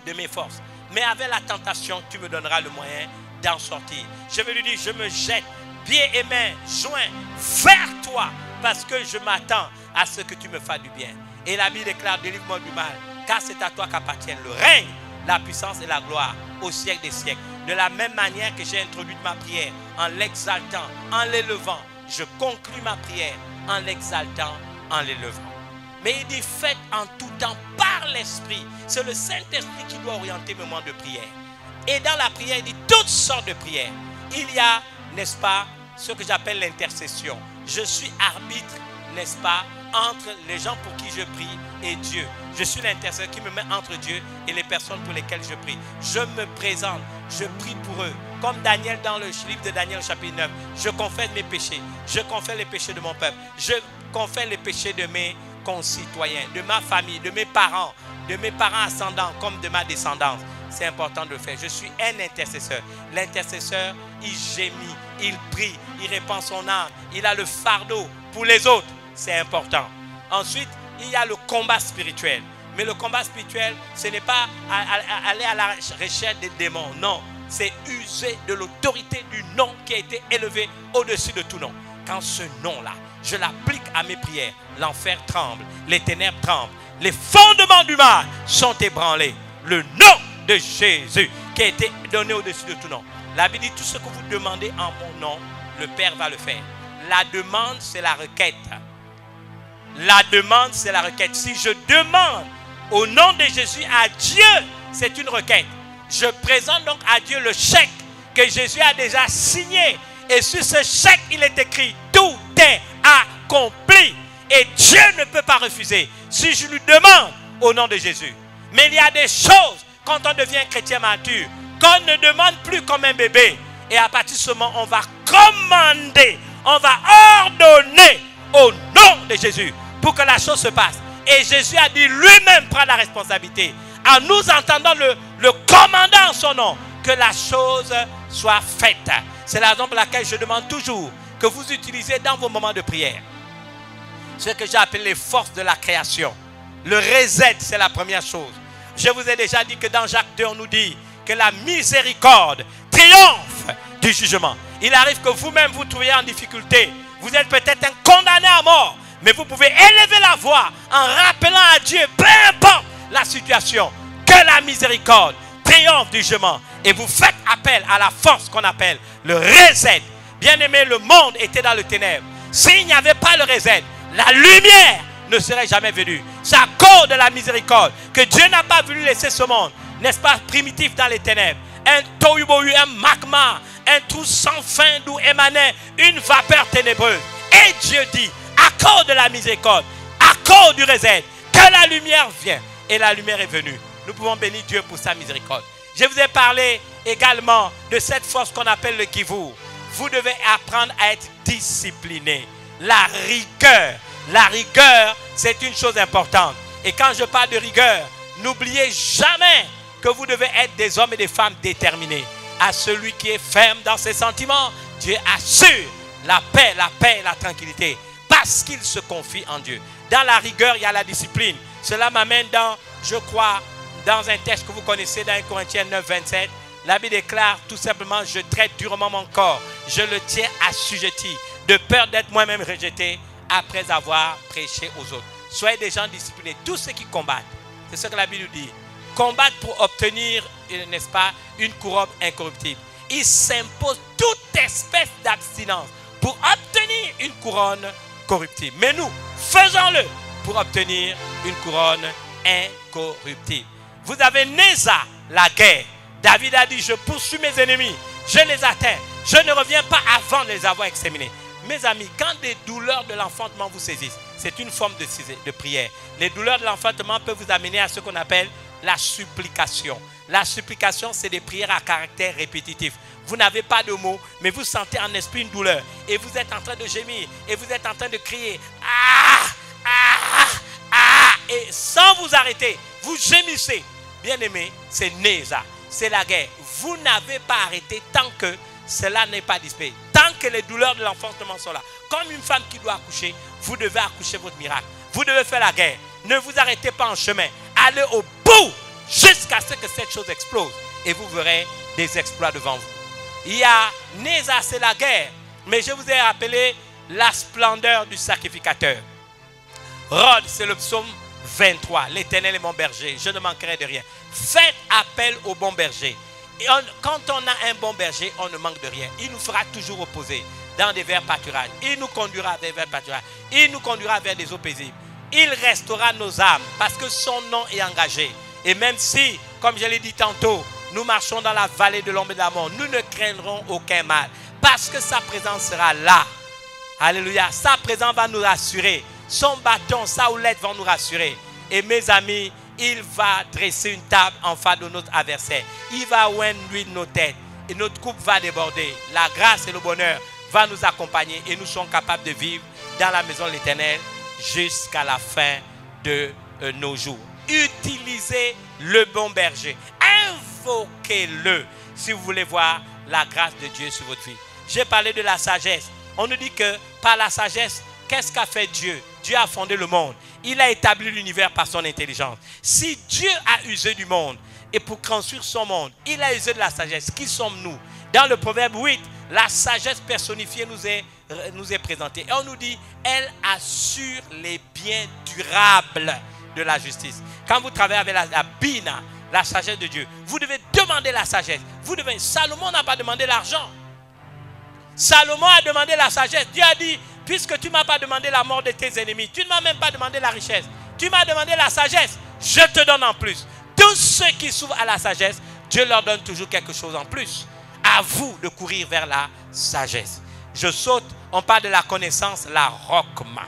de mes forces. Mais avec la tentation, tu me donneras le moyen d'en sortir. Je veux lui dire, je me jette, pieds et mains joints vers toi, parce que je m'attends à ce que tu me fasses du bien. Et la Bible déclare, délivre-moi du mal, car c'est à toi qu'appartiennent le règne, la puissance et la gloire au siècle des siècles. De la même manière que j'ai introduit ma prière en l'exaltant, en l'élevant, je conclus ma prière en l'exaltant, en l'élevant. Mais il dit, faites en tout temps par l'Esprit. C'est le Saint-Esprit qui doit orienter mes moments de prière. Et dans la prière, il dit toutes sortes de prières. Il y a, n'est-ce pas, ce que j'appelle l'intercession. Je suis arbitre, n'est-ce pas, entre les gens pour qui je prie et Dieu. Je suis l'intercesseur qui me met entre Dieu et les personnes pour lesquelles je prie. Je me présente, je prie pour eux. Comme Daniel dans le livre de Daniel chapitre 9. Je confesse mes péchés. Je confesse les péchés de mon peuple. Je confesse les péchés de mes concitoyens, de ma famille, de mes parents ascendants comme de ma descendance. C'est important de le faire. Je suis un intercesseur. L'intercesseur, il gémit, il prie, il répand son âme. Il a le fardeau pour les autres. C'est important. Ensuite, il y a le combat spirituel. Mais le combat spirituel, ce n'est pas aller à la recherche des démons. Non, c'est user de l'autorité du nom qui a été élevé au-dessus de tout nom. Quand ce nom-là, je l'applique à mes prières, l'enfer tremble, les ténèbres tremblent, les fondements du mal sont ébranlés. Le nom de Jésus qui a été donné au-dessus de tout nom. La Bible dit, tout ce que vous demandez en mon nom, le Père va le faire. La demande, c'est la requête. La demande, c'est la requête. Si je demande au nom de Jésus à Dieu, c'est une requête. Je présente donc à Dieu le chèque que Jésus a déjà signé. Et sur ce chèque, il est écrit, tout est accompli. Et Dieu ne peut pas refuser si je lui demande au nom de Jésus. Mais il y a des choses, quand on devient chrétien mature, qu'on ne demande plus comme un bébé. Et à partir de ce moment, on va commander, on va ordonner au nom de Jésus pour que la chose se passe. Et Jésus a dit lui-même prendre la responsabilité. En nous entendant le commandant en son nom, que la chose soit faite. C'est la raison pour laquelle je demande toujours que vous utilisez dans vos moments de prière ce que j'ai appelé les forces de la création. Le reset, c'est la première chose. Je vous ai déjà dit que dans Jacques 2, on nous dit que la miséricorde triomphe du jugement. Il arrive que vous-même vous trouviez en difficulté. Vous êtes peut-être un condamné à mort, mais vous pouvez élever la voix en rappelant à Dieu, peu importe la situation, que la miséricorde triomphe du jugement. Et vous faites appel à la force qu'on appelle le reset. Bien aimé, le monde était dans le ténèbre. S'il n'y avait pas le reset, la lumière ne serait jamais venue. C'est à cause de la miséricorde que Dieu n'a pas voulu laisser ce monde, n'est-ce pas, primitif dans les ténèbres. Un tohu-bohu, un magma, un trou sans fin d'où émanait une vapeur ténébreuse. Et Dieu dit, à cause de la miséricorde, à cause du réserve, que la lumière vienne. Et la lumière est venue. Nous pouvons bénir Dieu pour sa miséricorde. Je vous ai parlé également de cette force qu'on appelle le Kivu. Vous devez apprendre à être discipliné. La rigueur, c'est une chose importante. Et quand je parle de rigueur, n'oubliez jamais que vous devez être des hommes et des femmes déterminés. À celui qui est ferme dans ses sentiments, Dieu assure la paix et la tranquillité. Parce qu'il se confie en Dieu. Dans la rigueur, il y a la discipline. Cela m'amène dans, je crois, dans un texte que vous connaissez, dans 1 Corinthiens 9, 27. La Bible déclare tout simplement, je traite durement mon corps. Je le tiens assujetti, de peur d'être moi-même rejeté après avoir prêché aux autres. Soyez des gens disciplinés. Tous ceux qui combattent, c'est ce que la Bible dit, combattent pour obtenir, n'est-ce pas, une couronne incorruptible. Ils s'imposent toute espèce d'abstinence pour obtenir une couronne corruptible. Mais nous, faisons-le pour obtenir une couronne incorruptible. Vous avez Néza, la guerre. David a dit, je poursuis mes ennemis, je les atteins, je ne reviens pas avant de les avoir exterminés. Mes amis, quand des douleurs de l'enfantement vous saisissent, c'est une forme de prière. Les douleurs de l'enfantement peuvent vous amener à ce qu'on appelle la supplication. La supplication, c'est des prières à caractère répétitif. Vous n'avez pas de mots, mais vous sentez en esprit une douleur. Et vous êtes en train de gémir, et vous êtes en train de crier. Ah, ah, ah, et sans vous arrêter, vous gémissez. Bien-aimé, c'est Néza, c'est la guerre. Vous n'avez pas arrêté tant que cela n'est pas dissipé. Tant que les douleurs de l'enfantement sont là. Comme une femme qui doit accoucher, vous devez accoucher votre miracle. Vous devez faire la guerre. Ne vous arrêtez pas en chemin. Allez au bout jusqu'à ce que cette chose explose. Et vous verrez des exploits devant vous. Il y a Néza, c'est la guerre. Mais je vous ai rappelé la splendeur du sacrificateur. Rod, c'est le psaume 23. L'Éternel est mon berger, je ne manquerai de rien. Faites appel au bon berger. Et quand on a un bon berger, on ne manque de rien. Il nous fera toujours reposer dans des verts pâturages. Il nous conduira vers des verts pâturages. Il nous conduira vers des eaux paisibles. Il restaurera nos âmes parce que son nom est engagé. Et même si, comme je l'ai dit tantôt, nous marchons dans la vallée de l'ombre de la mort, nous ne craindrons aucun mal parce que sa présence sera là. Alléluia. Sa présence va nous rassurer. Son bâton, sa houlette vont nous rassurer. Et mes amis, il va dresser une table en face de notre adversaire. Il va oindre l'huile de nos têtes. Et notre coupe va déborder. La grâce et le bonheur vont nous accompagner. Et nous sommes capables de vivre dans la maison de l'Éternel jusqu'à la fin de nos jours. Utilisez le bon berger. Invoquez-le si vous voulez voir la grâce de Dieu sur votre vie. J'ai parlé de la sagesse. On nous dit que par la sagesse, qu'est-ce qu'a fait Dieu? Dieu a fondé le monde. Il a établi l'univers par son intelligence. Si Dieu a usé du monde et pour construire son monde, il a usé de la sagesse. Qui sommes-nous? Dans le Proverbe 8, la sagesse personnifiée nous est présentée. Et on nous dit, elle assure les biens durables de la justice. Quand vous travaillez avec la Bina, la sagesse de Dieu, vous devez demander la sagesse. Salomon n'a pas demandé l'argent. Salomon a demandé la sagesse. Dieu a dit, puisque tu ne m'as pas demandé la mort de tes ennemis, tu ne m'as même pas demandé la richesse, tu m'as demandé la sagesse, je te donne en plus. Tous ceux qui s'ouvrent à la sagesse, Dieu leur donne toujours quelque chose en plus. À vous de courir vers la sagesse. Je saute, on parle de la connaissance, la rokma.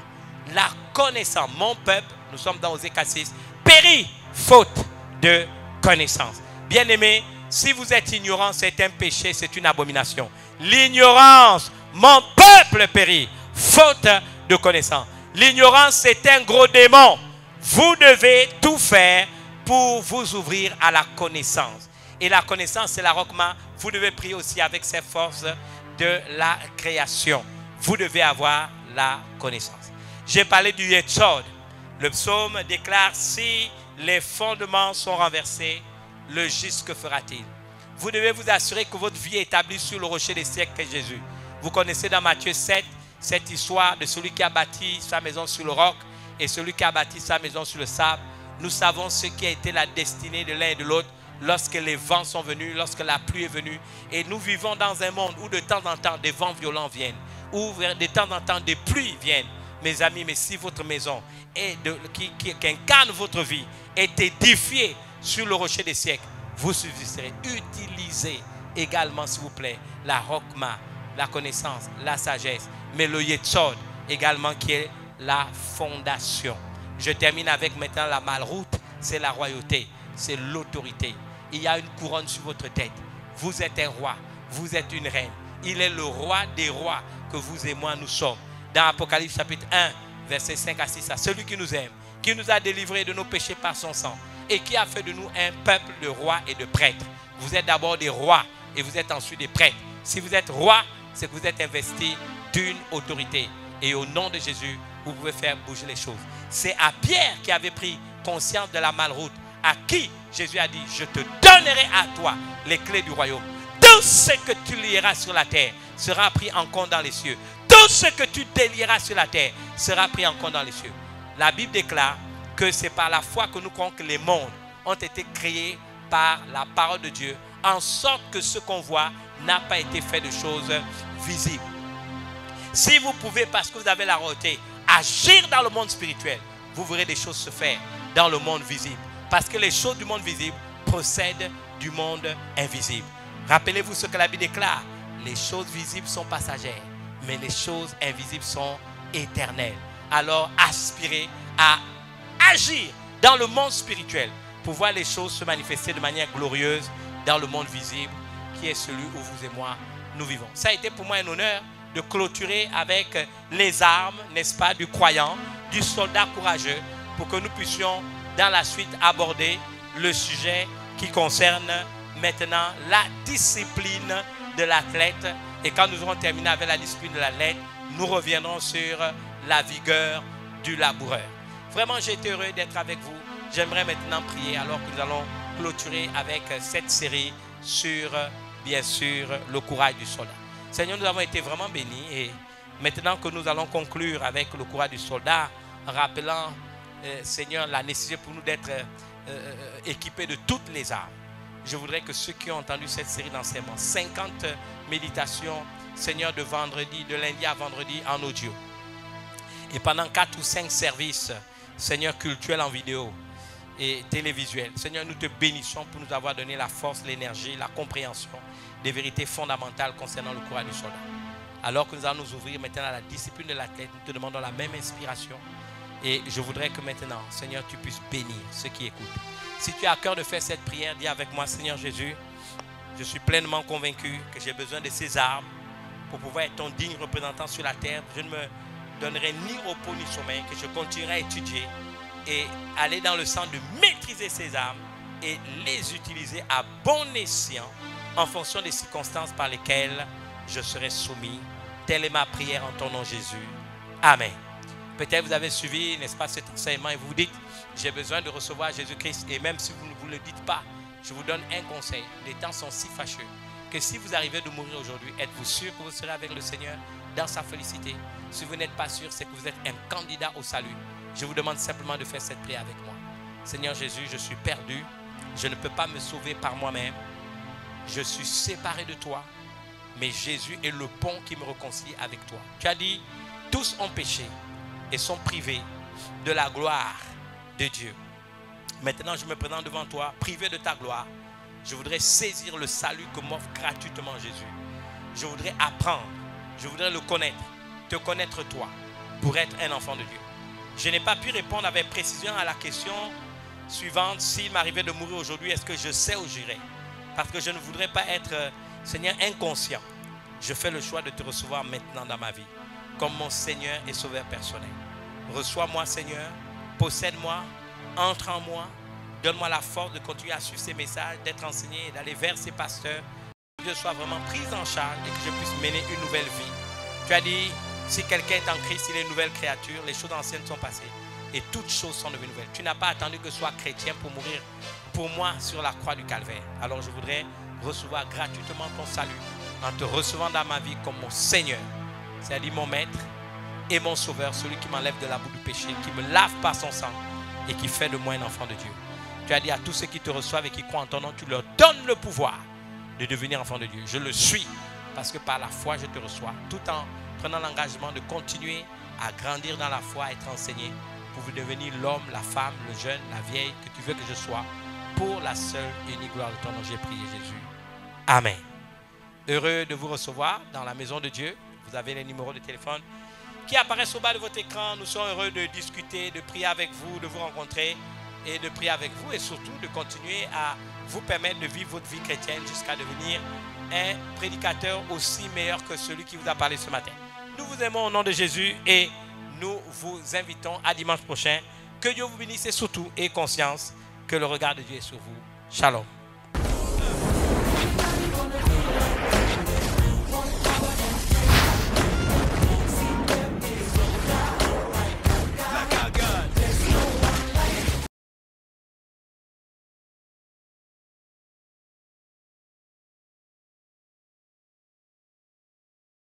La connaissance, mon peuple, nous sommes dans Osée 4:6, périt faute de connaissance. Bien-aimés, si vous êtes ignorant, c'est un péché, c'est une abomination. L'ignorance, mon peuple périt, faute de connaissance. L'ignorance, c'est un gros démon. Vous devez tout faire pour vous ouvrir à la connaissance. Et la connaissance, c'est la rokma. Vous devez prier aussi avec ces forces de la création. Vous devez avoir la connaissance. J'ai parlé du Yetsod. Le psaume déclare, si les fondements sont renversés, le juste que fera-t-il? Vous devez vous assurer que votre vie est établie sur le rocher des siècles qu'est Jésus. Vous connaissez dans Matthieu 7 cette histoire de celui qui a bâti sa maison sur le roc et celui qui a bâti sa maison sur le sable. Nous savons ce qui a été la destinée de l'un et de l'autre lorsque les vents sont venus, lorsque la pluie est venue. Et nous vivons dans un monde où de temps en temps des vents violents viennent, où de temps en temps des pluies viennent. Mes amis, mais si votre maison qui incarne votre vie est édifiée sur le rocher des siècles, vous subsisterez. Utilisez également, s'il vous plaît, la rokma, la connaissance, la sagesse, mais le Yetsod également qui est la fondation. Je termine avec maintenant la malroute. C'est la royauté, c'est l'autorité. Il y a une couronne sur votre tête. Vous êtes un roi, vous êtes une reine. Il est le roi des rois que vous et moi nous sommes. Dans Apocalypse chapitre 1, versets 5 à 6, celui qui nous aime, qui nous a délivrés de nos péchés par son sang et qui a fait de nous un peuple de rois et de prêtres. Vous êtes d'abord des rois et vous êtes ensuite des prêtres. Si vous êtes roi, c'est que vous êtes investi d'une autorité. Et au nom de Jésus, vous pouvez faire bouger les choses. C'est à Pierre qui avait pris conscience de la malroute, à qui Jésus a dit, je te donnerai à toi les clés du royaume. Tout ce que tu lieras sur la terre sera pris en compte dans les cieux. Tout ce que tu délieras sur la terre sera pris en compte dans les cieux. La Bible déclare que c'est par la foi que nous croyons que les mondes ont été créés par la parole de Dieu, en sorte que ce qu'on voit n'a pas été fait de choses visibles. Si vous pouvez, parce que vous avez la royauté, agir dans le monde spirituel, vous verrez des choses se faire dans le monde visible. Parce que les choses du monde visible procèdent du monde invisible. Rappelez-vous ce que la Bible déclare. Les choses visibles sont passagères, mais les choses invisibles sont éternelles. Alors aspirez à agir dans le monde spirituel pour voir les choses se manifester de manière glorieuse dans le monde visible qui est celui où vous et moi nous vivons. Ça a été pour moi un honneur de clôturer avec les armes, n'est-ce pas, du croyant, du soldat courageux, pour que nous puissions dans la suite aborder le sujet qui concerne maintenant la discipline de l'athlète. Et quand nous aurons terminé avec la discipline de l'athlète, nous reviendrons sur la vigueur du laboureur. Vraiment, j'ai été heureux d'être avec vous. J'aimerais maintenant prier alors que nous allons clôturer avec cette série sur, bien sûr, le courage du soldat. Seigneur, nous avons été vraiment bénis et maintenant que nous allons conclure avec le courage du soldat, en rappelant, Seigneur, la nécessité pour nous d'être équipés de toutes les armes. Je voudrais que ceux qui ont entendu cette série d'enseignements, 50 méditations, Seigneur, de vendredi, de lundi à vendredi en audio. Et pendant 4 ou 5 services, Seigneur, cultuels en vidéo et télévisuels. Seigneur, nous te bénissons pour nous avoir donné la force, l'énergie, la compréhension des vérités fondamentales concernant le courage du soldat. Alors que nous allons nous ouvrir maintenant à la discipline de l'athlète, nous te demandons la même inspiration. Et je voudrais que maintenant, Seigneur, tu puisses bénir ceux qui écoutent. Si tu as à cœur de faire cette prière, dis avec moi, Seigneur Jésus, je suis pleinement convaincu que j'ai besoin de ces armes pour pouvoir être ton digne représentant sur la terre. Je ne me donnerai ni repos ni sommeil, que je continuerai à étudier et aller dans le sens de maîtriser ces armes et les utiliser à bon escient en fonction des circonstances par lesquelles je serai soumis. Telle est ma prière en ton nom Jésus. Amen. Peut-être vous avez suivi, n'est-ce pas, cet enseignement et vous vous dites, j'ai besoin de recevoir Jésus-Christ. Et même si vous ne vous le dites pas, je vous donne un conseil. Les temps sont si fâcheux que si vous arrivez de mourir aujourd'hui, êtes-vous sûr que vous serez avec le Seigneur dans sa félicité? Si vous n'êtes pas sûr, c'est que vous êtes un candidat au salut. Je vous demande simplement de faire cette prière avec moi. Seigneur Jésus, je suis perdu. Je ne peux pas me sauver par moi-même. Je suis séparé de toi. Mais Jésus est le pont qui me réconcilie avec toi. Tu as dit, tous ont péché et sont privés de la gloire de Dieu. Maintenant, je me présente devant toi, privé de ta gloire. Je voudrais saisir le salut que m'offre gratuitement Jésus. Je voudrais apprendre, je voudrais le connaître, te connaître toi, pour être un enfant de Dieu. Je n'ai pas pu répondre avec précision à la question suivante. S'il m'arrivait de mourir aujourd'hui, est-ce que je sais où j'irai? Parce que je ne voudrais pas être, Seigneur, inconscient. Je fais le choix de te recevoir maintenant dans ma vie, comme mon Seigneur et Sauveur personnel. Reçois-moi, Seigneur, possède-moi, entre en moi, donne-moi la force de continuer à suivre ces messages, d'être enseigné et d'aller vers ces pasteurs, que je sois vraiment pris en charge et que je puisse mener une nouvelle vie. Tu as dit, si quelqu'un est en Christ, il est une nouvelle créature, les choses anciennes sont passées et toutes choses sont devenues nouvelles. Tu n'as pas attendu que je sois chrétien pour mourir pour moi sur la croix du calvaire. Alors je voudrais recevoir gratuitement ton salut en te recevant dans ma vie comme mon Seigneur, c'est-à-dire mon maître et mon sauveur, celui qui m'enlève de la boue du péché, qui me lave par son sang et qui fait de moi un enfant de Dieu. Tu as dit à tous ceux qui te reçoivent et qui croient en ton nom, tu leur donnes le pouvoir de devenir enfant de Dieu. Je le suis parce que par la foi je te reçois, tout en prenant l'engagement de continuer à grandir dans la foi, à être enseigné pour devenir l'homme, la femme, le jeune, la vieille que tu veux que je sois, pour la seule et unique gloire de ton nom. J'ai prié Jésus. Amen. Heureux de vous recevoir dans la maison de Dieu. Vous avez les numéros de téléphone qui apparaissent au bas de votre écran. Nous serons heureux de discuter, de prier avec vous, de vous rencontrer et de prier avec vous et surtout de continuer à vous permettre de vivre votre vie chrétienne jusqu'à devenir un prédicateur aussi meilleur que celui qui vous a parlé ce matin. Nous vous aimons au nom de Jésus et nous vous invitons à dimanche prochain. Que Dieu vous bénisse et surtout ayez conscience que le regard de Dieu est sur vous. Shalom.